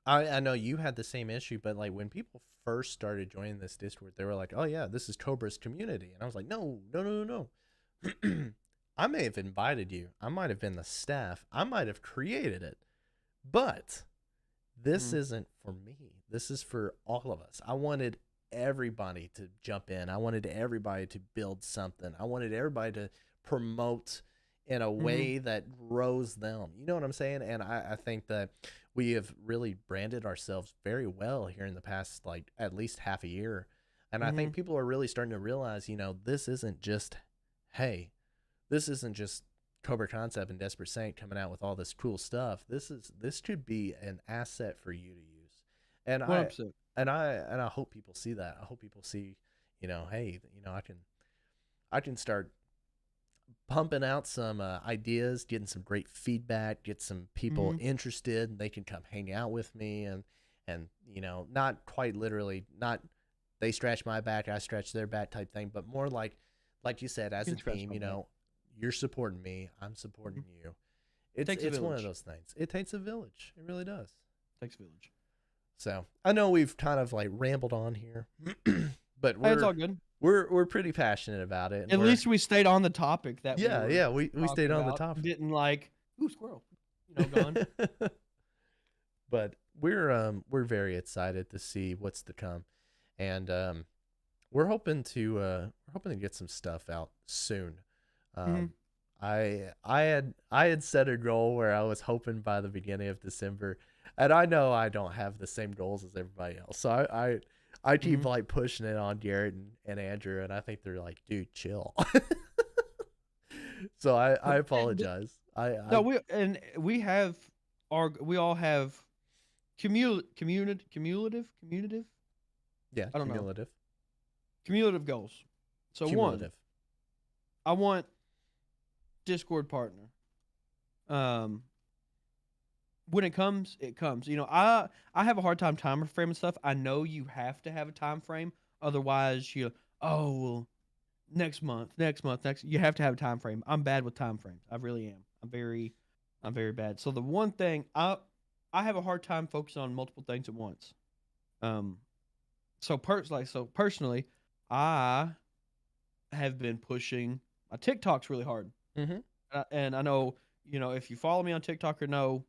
A: I know you had the same issue, but like when people first started joining this Discord, they were like, oh yeah, this is Cobra's community. And I was like, no. I may have invited you. I might have been the staff. I might have created it. But this isn't for me. This is for all of us. I wanted everybody to jump in. I wanted everybody to build something. I wanted everybody to promote in a
B: Mm-hmm.
A: way that grows them. You know what I'm saying? And I think that we have really branded ourselves very well here in the past, like at least half a year. And I
B: Mm-hmm.
A: think people are really starting to realize, this isn't just, hey, this isn't just Cobra Concept and Desperate Saint coming out with all this cool stuff. This could be an asset for you to use. And I
B: 100%.
A: and I hope people see that. I hope people see, hey, I can start pumping out some ideas, getting some great feedback, get some people
B: Mm-hmm.
A: interested, and they can come hang out with me and not quite literally, not they scratch my back, I scratch their back type thing, but more like you said,
B: You
A: as a
B: can scratch
A: team,
B: my back.
A: you're supporting me, I'm
B: Mm-hmm.
A: supporting you. It's
B: Takes a
A: it's one of
B: village.
A: those things. It takes a village. It really does.
B: Takes a village.
A: So I know we've kind of like rambled on here, but
B: Hey, it's
A: we're
B: all good.
A: we're we're pretty passionate about it, and
B: At
A: we're
B: least we stayed on the topic that we
A: yeah,
B: were
A: yeah, we
B: talking
A: stayed on the
B: about.
A: topic.
B: Didn't like, ooh, squirrel, gone.
A: But we're very excited to see what's to come, and we're hoping to get some stuff out soon.
B: Mm-hmm.
A: I had set a goal where I was hoping by the beginning of December, and I know I don't have the same goals as everybody else, so I keep
B: Mm-hmm.
A: like pushing it on Garrett and Andrew, and I think they're like, dude, chill. So I apologize. I
B: No, we all have cumulative.
A: Yeah,
B: I don't know,
A: cumulative.
B: cumulative goals. So one,
A: Cumulative.
B: I want Discord partner. Um, when it comes, it comes. I have a hard time time framing stuff. I know you have to have a time frame, otherwise well, next month, next. You have to have a time frame. I'm bad with time frames. I really am. I'm very bad. So the one thing I have a hard time focusing on multiple things at once. Um, so personally, I have been pushing my TikToks really hard,
A: Mm-hmm.
B: and I know if you follow me on TikTok or know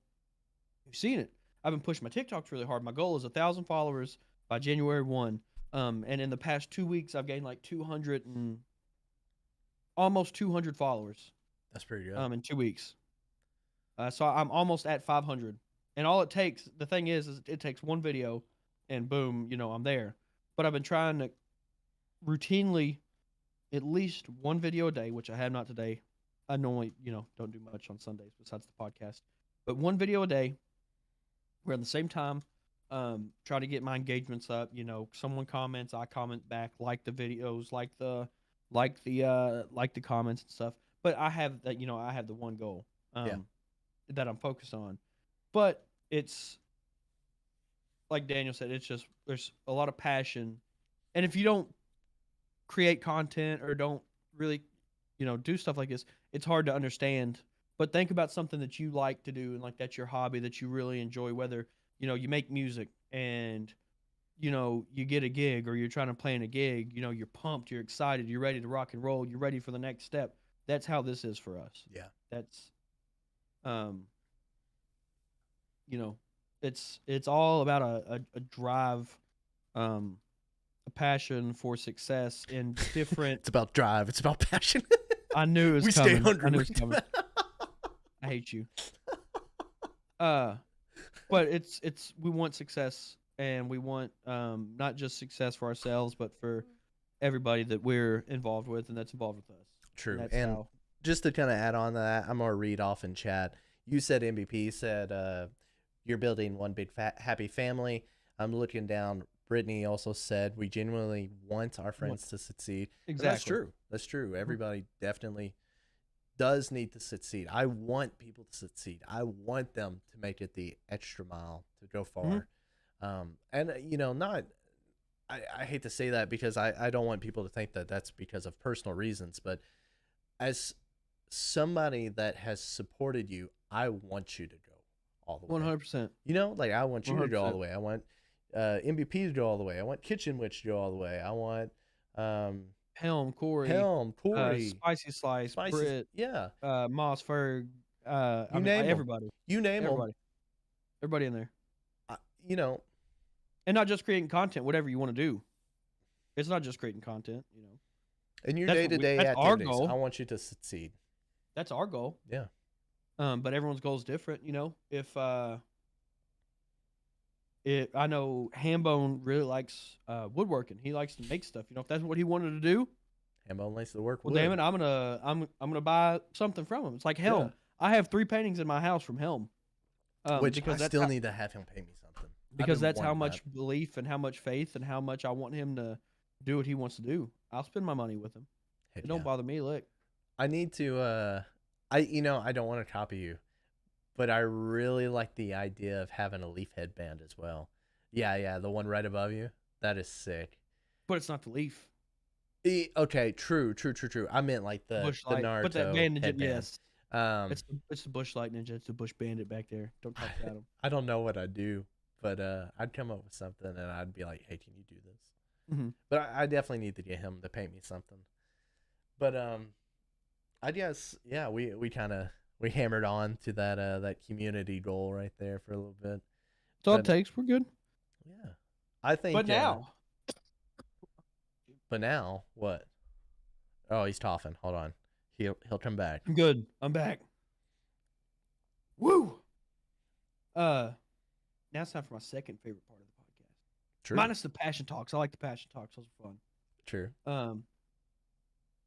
B: you've seen it. I've been pushing my TikToks really hard. My goal is 1,000 followers by January 1. And in the past 2 weeks, I've gained like 200 and almost 200 followers.
A: That's pretty good.
B: In 2 weeks. So I'm almost at 500. And all it takes, the thing is it takes one video, and boom, I'm there. But I've been trying to routinely at least one video a day, which I have not today. I normally, don't do much on Sundays besides the podcast, but one video a day. We're at the same time, try to get my engagements up. Someone comments, I comment back, like the videos, like the comments and stuff. But I have that, I have the one goal
A: Yeah.
B: that I'm focused on. But it's like Daniel said, it's just there's a lot of passion, and if you don't create content or don't really, do stuff like this, it's hard to understand. But think about something that you like to do and like that's your hobby that you really enjoy, whether, you make music and, you get a gig or you're trying to play in a gig, you're pumped, you're excited, you're ready to rock and roll, you're ready for the next step. That's how this is for us.
A: Yeah.
B: That's, um, you know, it's all about a drive, um, a passion for success in different.
A: It's about drive. It's about passion.
B: I knew it was
A: We stay
B: coming.
A: hungry.
B: I knew it was coming. I hate you. Uh, but it's we want success, and we want not just success for ourselves, but for everybody that we're involved with and that's involved with us. And
A: True.
B: that's
A: And
B: how.
A: just to kind of add on to that, I'm gonna read off in chat. You said MVP said you're building one big fat happy family. I'm looking down. Brittany also said we genuinely want our
B: We want
A: friends to succeed. And that's
B: exactly.
A: true. That's true.
B: Mhm.
A: Everybody definitely does need to succeed. I want people to succeed. I want them to make it the extra mile to go
B: Mhm.
A: far. And not. I hate to say that because I don't want people to think that that's because of personal reasons, but as somebody that has supported you, I want you to go all the way.
B: 100%.
A: Like I want you to go all the
B: 100%.
A: way. I want MVP to go all the way. I want Kitchen Witch to go all the way. I want
B: Helm, Corey,
A: Helm, Corey,
B: Spicy Slice,
A: Spices.
B: Brit,
A: Yeah,
B: Moss, Ferg. I
A: you
B: mean,
A: name them.
B: everybody,
A: You name them.
B: everybody in there,
A: You know,
B: and not just creating content, whatever you want to do. It's not just creating content, you know.
A: In your day-to-day
B: That's our
A: activities, I
B: goal.
A: want you to succeed.
B: That's our goal.
A: Yeah.
B: But everyone's goal is different, you know. If I know Hambone really likes woodworking. He likes to make stuff. You know, if that's what he wanted to do,
A: Hambone likes to work
B: well,
A: wood.
B: damn it, I'm gonna buy something from him. It's like Helm.
A: Yeah.
B: I have 3 paintings in my house from Helm.
A: Which
B: Because
A: I still need to have him pay me something.
B: because that's how much belief and how much faith and how much I want him to do what he wants to do. I'll spend my money with him.
A: Heck
B: It don't
A: yeah.
B: bother me. Look,
A: I need to I don't want to copy you, but I really like the idea of having a leaf headband as well. Yeah, the one right above you. That is sick.
B: but it's not the leaf
A: Okay, true. I meant like the
B: bush light.
A: Naruto
B: But that bandage,
A: headband.
B: yes,
A: Um,
B: it's the bush light ninja. It's the bush bandit back there. Don't talk about him.
A: I don't know what I'd do, but I'd come up with something and I'd be like, "Hey, can you do this?"
B: Mm-hmm.
A: But I definitely need to get him to paint me something. But I guess we kind of we hammered on to that community goal right there for a little bit.
B: That's all it
A: But
B: takes. We're good.
A: yeah, I think.
B: But now,
A: But now what? Oh, he's toffing. Hold on, he'll come back.
B: I'm good. I'm back. Woo! Now it's time for my second favorite part of the podcast.
A: True.
B: Minus the passion talks. I like the passion talks. Those are fun.
A: True.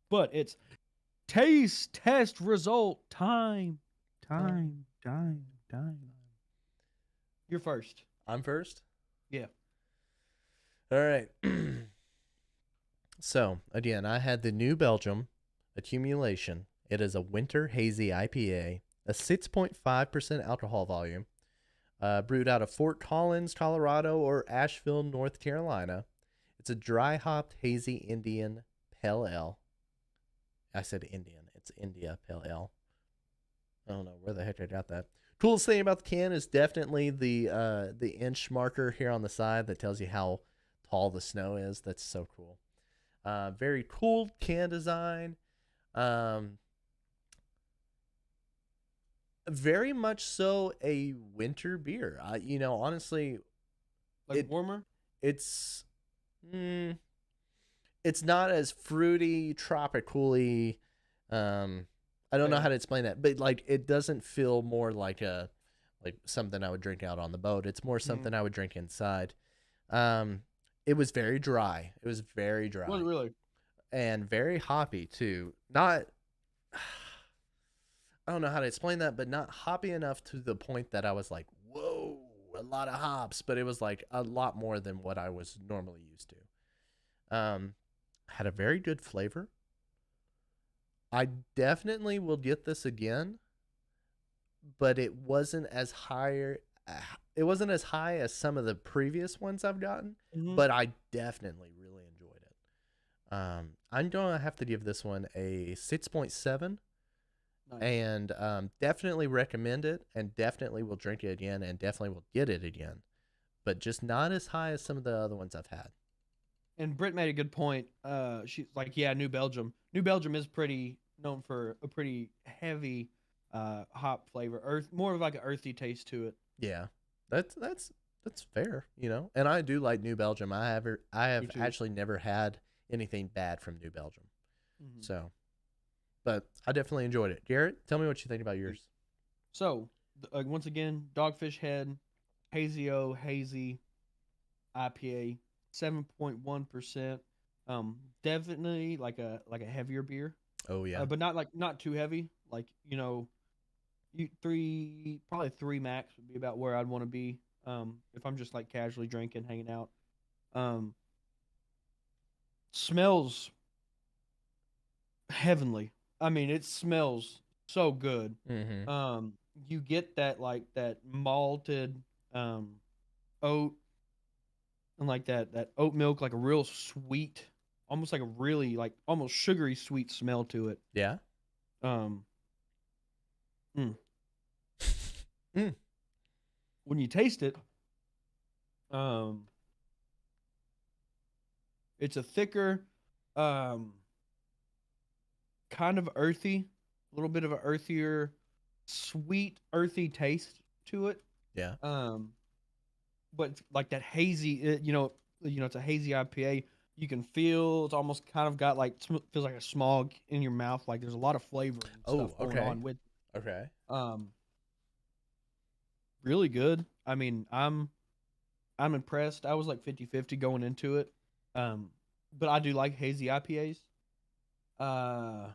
B: But it's taste test result time. Time. You're first.
A: I'm first.
B: Yeah.
A: All right. So again, I had the New Belgium accumulation. It is a winter hazy IPA, a 6.5% alcohol volume, brewed out of Fort Collins, Colorado, or Asheville, North Carolina. It's a dry hopped hazy Indian pale ale. I said Indian. It's India pale ale. I don't know where the heck I got that. Coolest thing about the can is definitely the inch marker here on the side that tells you how tall the snow is. That's so cool. Very cool can design. Very much so a winter beer. Honestly,
B: Like warmer?
A: it's it's not as fruity, tropical-y. I don't know
B: Yeah.
A: how to explain that, but like it doesn't feel more like something I would drink out on the boat. It's more something I would drink inside. It was very dry. It was very dry.
B: Was it really?
A: And very hoppy too. Not I don't know how to explain that, but not hoppy enough to the point that I was like, "Whoa, a lot of hops," but it was like a lot more than what I was normally used to. Had a very good flavor. I definitely will get this again, but it wasn't as higher. It wasn't as high as some of the previous ones I've gotten, but I definitely really enjoyed it. I'm gonna have to give this one a 6.7,
B: Nice.
A: and definitely recommend it, and definitely will drink it again, and definitely will get it again, but just not as high as some of the other ones I've had.
B: And Britt made a good point. She's like, yeah, New Belgium. New Belgium is pretty known for a pretty heavy hop flavor, more of like an earthy taste to it.
A: Yeah, that's fair, And I do like New Belgium. I have actually never had anything bad from New Belgium, so, but I definitely enjoyed it. Garrett, tell me what you think about yours.
B: So once again, Dogfish Head, hazy IPA, 7.1%. Definitely like a heavier beer.
A: Oh yeah,
B: but not too heavy. Like probably 3 max would be about where I'd want to be. If I'm just like casually drinking, hanging out. Smells heavenly. I mean, it smells so good. You get that like that malted oat and like that oat milk, like a real sweet, almost like a really like almost sugary sweet smell to it.
A: yeah.
B: When you taste it, it's a thicker, kind of earthy, a little bit of an earthier, sweet, earthy taste to it.
A: Yeah.
B: But like that hazy, it's a hazy IPA. You can feel it's almost kind of got like feels like a smog in your mouth. Like there's a lot of flavor and stuff
A: Oh,
B: going
A: okay.
B: on with.
A: Okay.
B: Um, really good. I mean, I'm impressed. I was like 50-50 going into it. But I do like hazy IPAs. Uh,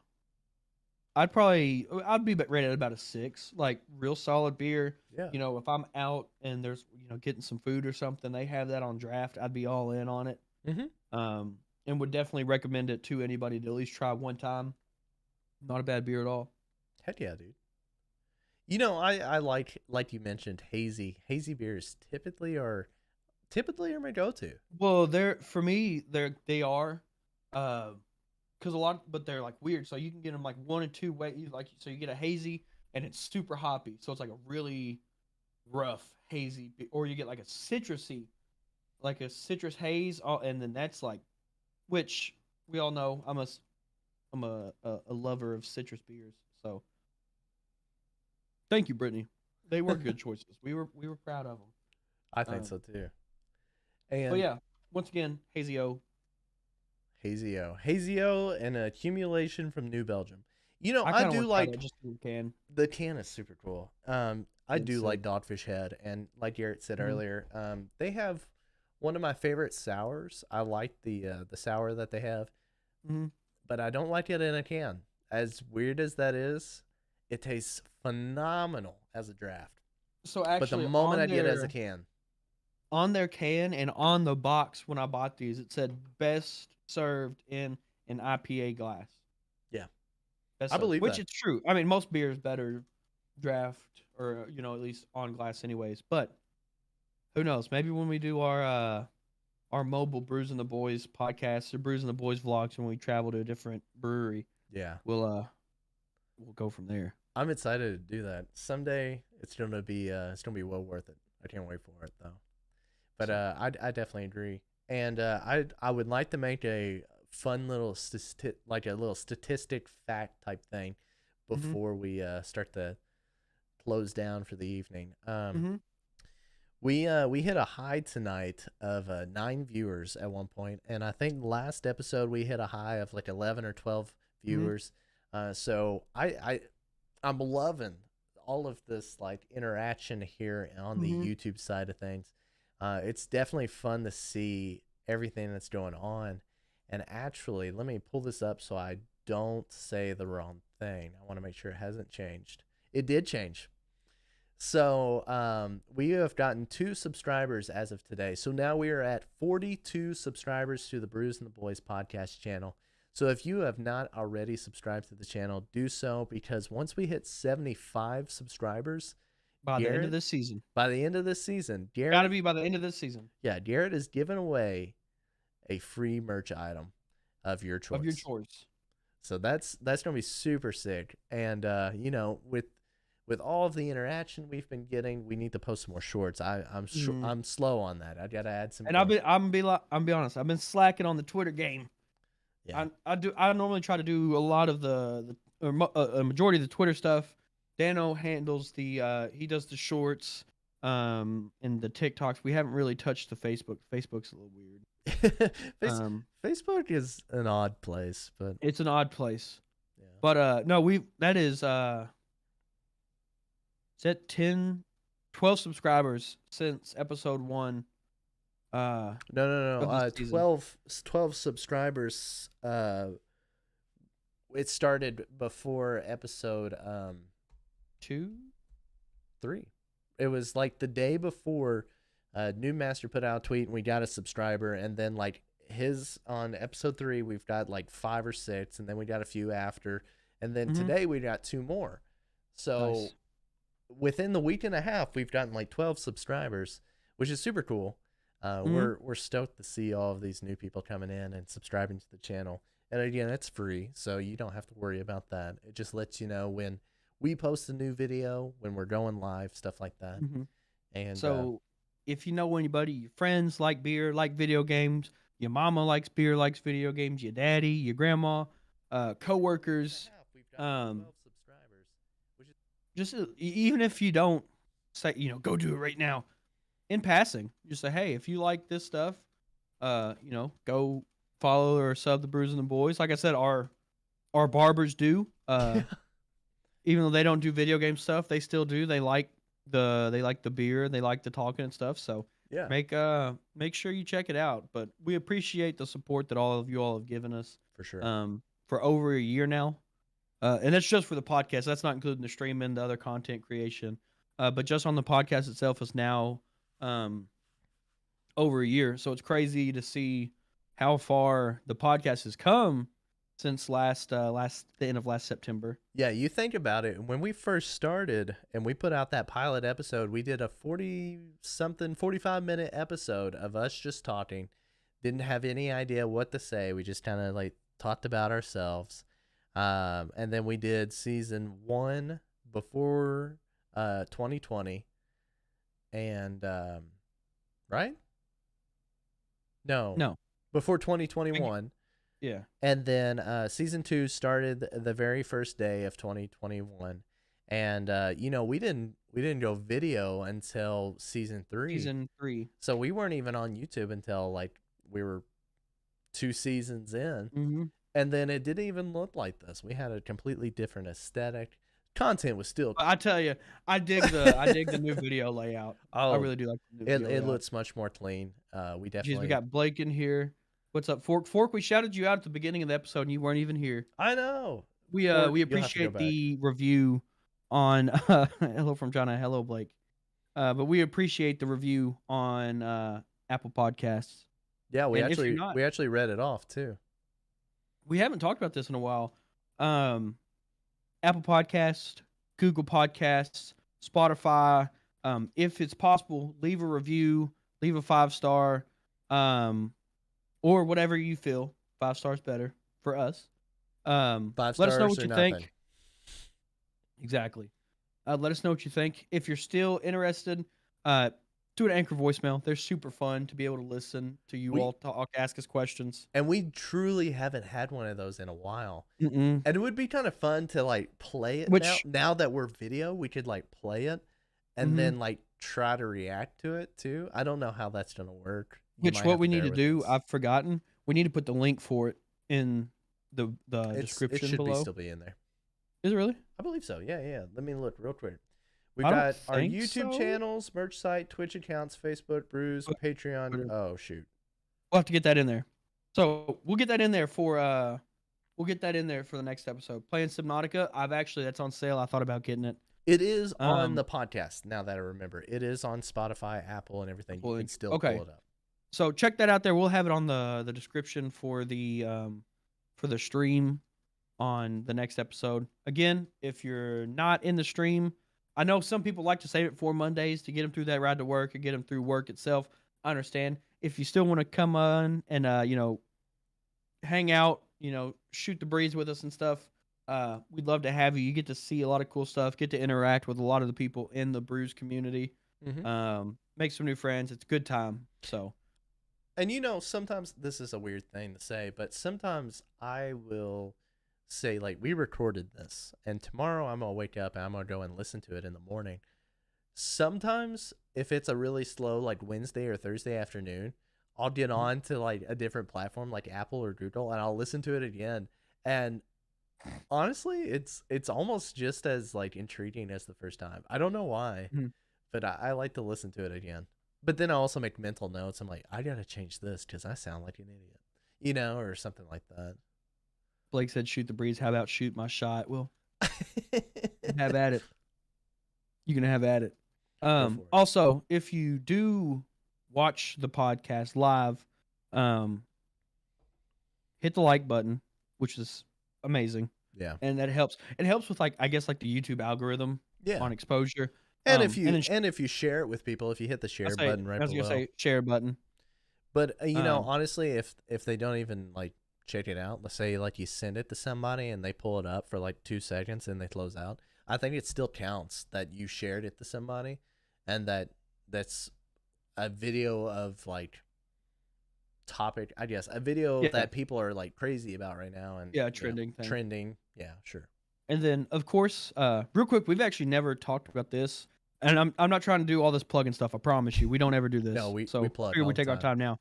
B: I'd be rated at about a 6, like real solid beer.
A: Yeah.
B: You know, if I'm out and there's getting some food or something, they have that on draft. I'd be all in on it.
A: Mm-hmm.
B: And would definitely recommend it to anybody to at least try one time. Not a bad beer at all.
A: Heck yeah, dude. You know, I like you mentioned hazy beers typically are my go-to.
B: Well, they're for me, they are, because a lot, but they're like weird. So you can get them like one or two ways. Like so, you get a hazy and it's super hoppy. So it's like a really rough hazy, or you get like a citrusy, like a citrus haze. And then that's like, which we all know. I'm a lover of citrus beers. So thank you, Brittany. They were good choices. We were proud of them.
A: I think so too.
B: But
A: And
B: yeah, once again, hazy O.
A: Hazy-O, and accumulation from New Belgium. You know,
B: I
A: I
B: kind of
A: do
B: want to try
A: like
B: that just so we can.
A: the can is super cool. I
B: It's
A: do
B: sick.
A: like Dogfish Head, and like Garrett said
B: Mhm.
A: earlier, they have one of my favorite sours. I like the sour that they have,
B: Mhm.
A: but I don't like it in a can. As weird as that is, it tastes phenomenal as a draft.
B: So
A: But the
B: actually,
A: moment I get it as a can,
B: on their can and on the box when I bought these, it said best served in an IPA glass.
A: yeah,
B: Best
A: I
B: served,
A: believe
B: which
A: that.
B: is true. I mean, most beers better draft or at least on glass anyways. But who knows? Maybe when we do our mobile Brews and the Boys podcast or Brews and the Boys vlogs when we travel to a different brewery,
A: Yeah,
B: we'll go from there.
A: I'm excited to do that someday. It's gonna be well worth it. I can't wait for it though. But
B: So,
A: I definitely agree, and I would like to make a fun little like a little statistic fact type thing
B: mhm,
A: before we start to close down for the evening.
B: mhm,
A: We hit a high tonight of 9 viewers at one point, and I think last episode we hit a high of like 11 or 12
B: mhm,
A: viewers. So I'm loving all of this like interaction here on the
B: mhm.
A: YouTube side of things. It's definitely fun to see everything that's going on. And actually, let me pull this up so I don't say the wrong thing. I want to make sure it hasn't changed. It did change. So we have gotten 2 subscribers as of today. So now we are at 42 subscribers to the Brews and the Boys podcast channel. So if you have not already subscribed to the channel, do so, because once we hit 75 subscribers,
B: By the end of
A: Garrett,
B: this season,
A: by the end of this season,
B: got to
A: Garrett,
B: be by the end of this season
A: Garrett is giving away a free merch item of your
B: of your
A: choice.
B: choice.
A: So that's gonna be super sick. And with all of the interaction we've been getting, we need to post some more shorts.
B: Mhm.
A: I'm slow on that. I gotta add some
B: And
A: more.
B: I'm be honest. I've been slacking on the Twitter game.
A: Yeah.
B: I normally try to do a lot of a majority of the Twitter stuff. Dano handles he does the shorts, and the TikToks. We haven't really touched the Facebook. Facebook's a little weird.
A: Face, Facebook is an odd place, but
B: It's an odd place.
A: yeah.
B: But no, that is at 12 subscribers since episode 1
A: No.
B: of this season.
A: 12 subscribers. It started before episode
B: 2.
A: 3. It was like the day before New Master put out a tweet and we got a subscriber, and then like his on episode 3 we've got like 5 or 6, and then we got a few after, and then
B: Mhm.
A: today we got 2 more. So
B: Nice.
A: within the week and a half we've gotten like 12 subscribers, which is super cool.
B: Mhm.
A: We're stoked to see all of these new people coming in and subscribing to the channel. And again, it's free, so you don't have to worry about that. It just lets you know when we post a new video, when we're going live, stuff like that.
B: Mhm.
A: And
B: So, if you know anybody, your friends like beer, like video games, your mama likes beer, likes video games, your daddy, your grandma, coworkers,
A: we've gotten
B: um,
A: 12 subscribers, which is
B: just even if you don't say, go do it right now, in passing, just say, hey, if you like this stuff, go follow or sub the Brews and the Boys. Like I said, our barbers do. Even though they don't do video game stuff, they still do. They like the beer, they like the talking and stuff. So
A: Yeah,
B: make sure you check it out. But we appreciate the support that all of you all have given us
A: for sure.
B: for over a year now. And that's just for the podcast. That's not including the streaming, the other content creation. But just on the podcast itself is now over a year. So it's crazy to see how far the podcast has come since the end of last September.
A: Yeah, you think about it. When we first started and we put out that pilot episode, we did a 45-minute episode of us just talking. Didn't have any idea what to say. We just kind of like talked about ourselves. And then we did season 1 before 2020. And right? No. Before 2021.
B: Yeah.
A: And then season 2 started the very first day of 2021. And we didn't go video until season 3.
B: Season 3.
A: So we weren't even on YouTube until like we were 2 seasons in.
B: Mm-hmm.
A: And then it didn't even look like this. We had a completely different aesthetic. Content was still.
B: I tell you, I dig the new video layout. I really do like the new video
A: It
B: layout.
A: looks much more clean. We definitely.
B: Jeez, we got Blake in here. What's up, Fork? Fork, we shouted you out at the beginning of the episode, and you weren't even here.
A: I know.
B: We
A: Fork,
B: we appreciate the review on hello from John. Hello, Blake. But we appreciate the review on Apple Podcasts.
A: Yeah, we actually read it off too.
B: We haven't talked about this in a while. Apple Podcast, Google Podcasts, Spotify. If it's possible, leave a review, leave a 5-star, or whatever you feel. 5 stars better for us.
A: 5 stars.
B: Let us know what you
A: nothing.
B: think. Exactly. Let us know what you think. If you're still interested, do an Anchor voicemail. They're super fun to be able to listen to you all talk, ask us questions.
A: And we truly haven't had one of those in a while.
B: Mm-mm.
A: And it would be kind of fun to like play it now that we're video. We could like play it and then like try to react to it too. I don't know how that's gonna work.
B: What we need to do, I've forgotten. We need to put the link for it in the description
A: It should
B: below.
A: still be in there.
B: Is it really?
A: I believe so. Yeah. Let me look real quick. We've got our YouTube channels, merch site, Twitch accounts, Facebook, Brews, Patreon.
B: Twitter.
A: Oh shoot.
B: We'll have to get that in there. So we'll get that in there for the next episode. Playing Subnautica. That's on sale. I thought about getting it.
A: It is on the podcast now that I remember. It is on Spotify, Apple, and everything. You can still pull it up.
B: So check that out there. We'll have it on the description for the stream on the next episode. Again, if you're not in the stream, I know some people like to save it for Mondays to get them through that ride to work or get them through work itself. I understand. If you still want to come on and hang out, shoot the breeze with us and stuff, we'd love to have you. You get to see a lot of cool stuff, get to interact with a lot of the people in the Brews community, make some new friends. It's a good time. So,
A: and sometimes this is a weird thing to say, but sometimes I will say like we recorded this and tomorrow I'm gonna wake up and I'm gonna go and listen to it in the morning. Sometimes if it's a really slow like Wednesday or Thursday afternoon, I'll get on to like a different platform like Apple or Google and I'll listen to it again, and honestly it's almost just as like intriguing as the first time. I don't know why, but I like to listen to it again. But then I also make mental notes. I'm like, I gotta change this because I sound like an idiot, or something like that.
B: Blake said, "Shoot the breeze." How about shoot my shot? Well, have at it. You can have at it. Also, if you do watch the podcast live, hit the like button, which is amazing.
A: Yeah,
B: and that helps. It helps with like the YouTube algorithm.
A: Yeah,
B: on exposure.
A: And if you share it with people, if you hit the share button right below. I was gonna
B: say share button.
A: But honestly, if they don't even like check it out, let's say like you send it to somebody and they pull it up for like 2 seconds and they close out, I think it still counts that you shared it to somebody, and that's a video of like topic, I guess, a video that people are like crazy about right now, and trending. Yeah, sure.
B: And then of course, real quick, we've actually never talked about this, and I'm not trying to do all this plugging stuff. I promise you, we don't ever do this.
A: No, we plug.
B: We take our time now.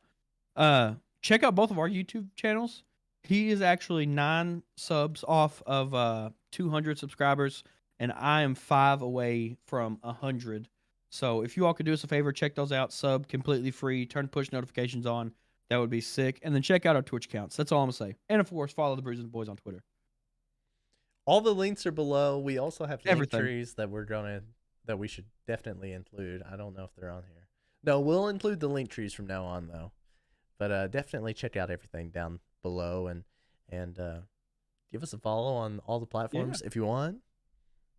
B: check out both of our YouTube channels. He is actually 9 subs off of 200 subscribers, and I am 5 away from 100. So if you all could do us a favor, check those out. Sub completely free. Turn push notifications on. That would be sick. And then check out our Twitch accounts. That's all I'm gonna say. And of course, follow the Brews and the Boys on Twitter.
A: All the links are below. We also have link
B: Everything.
A: trees that we should definitely include. I don't know if they're on here. No, we'll include the link trees from now on though. But definitely check out everything down below and give us a follow on all the platforms if you want.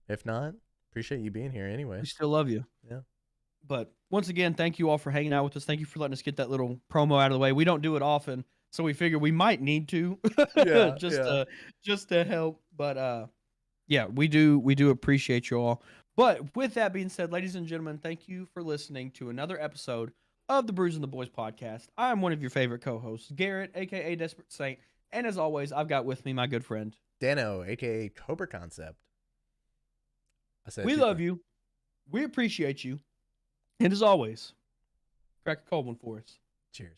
A: If not, appreciate you being here anyway.
B: We still love you.
A: Yeah.
B: But once again, thank you all for hanging out with us. Thank you for letting us get that little promo out of the way. We don't do it often, so we figure we might need to just to help. But yeah, we do appreciate you all. But with that being said, ladies and gentlemen, thank you for listening to another episode of the Brews and the Boys podcast. I am one of your favorite co-hosts, Garrett, aka Desperate Saint, and as always, I've got with me my good friend
A: Dano, aka Cobra Concept.
B: We love you. We appreciate you. And as always, crack a cold one for us.
A: Cheers.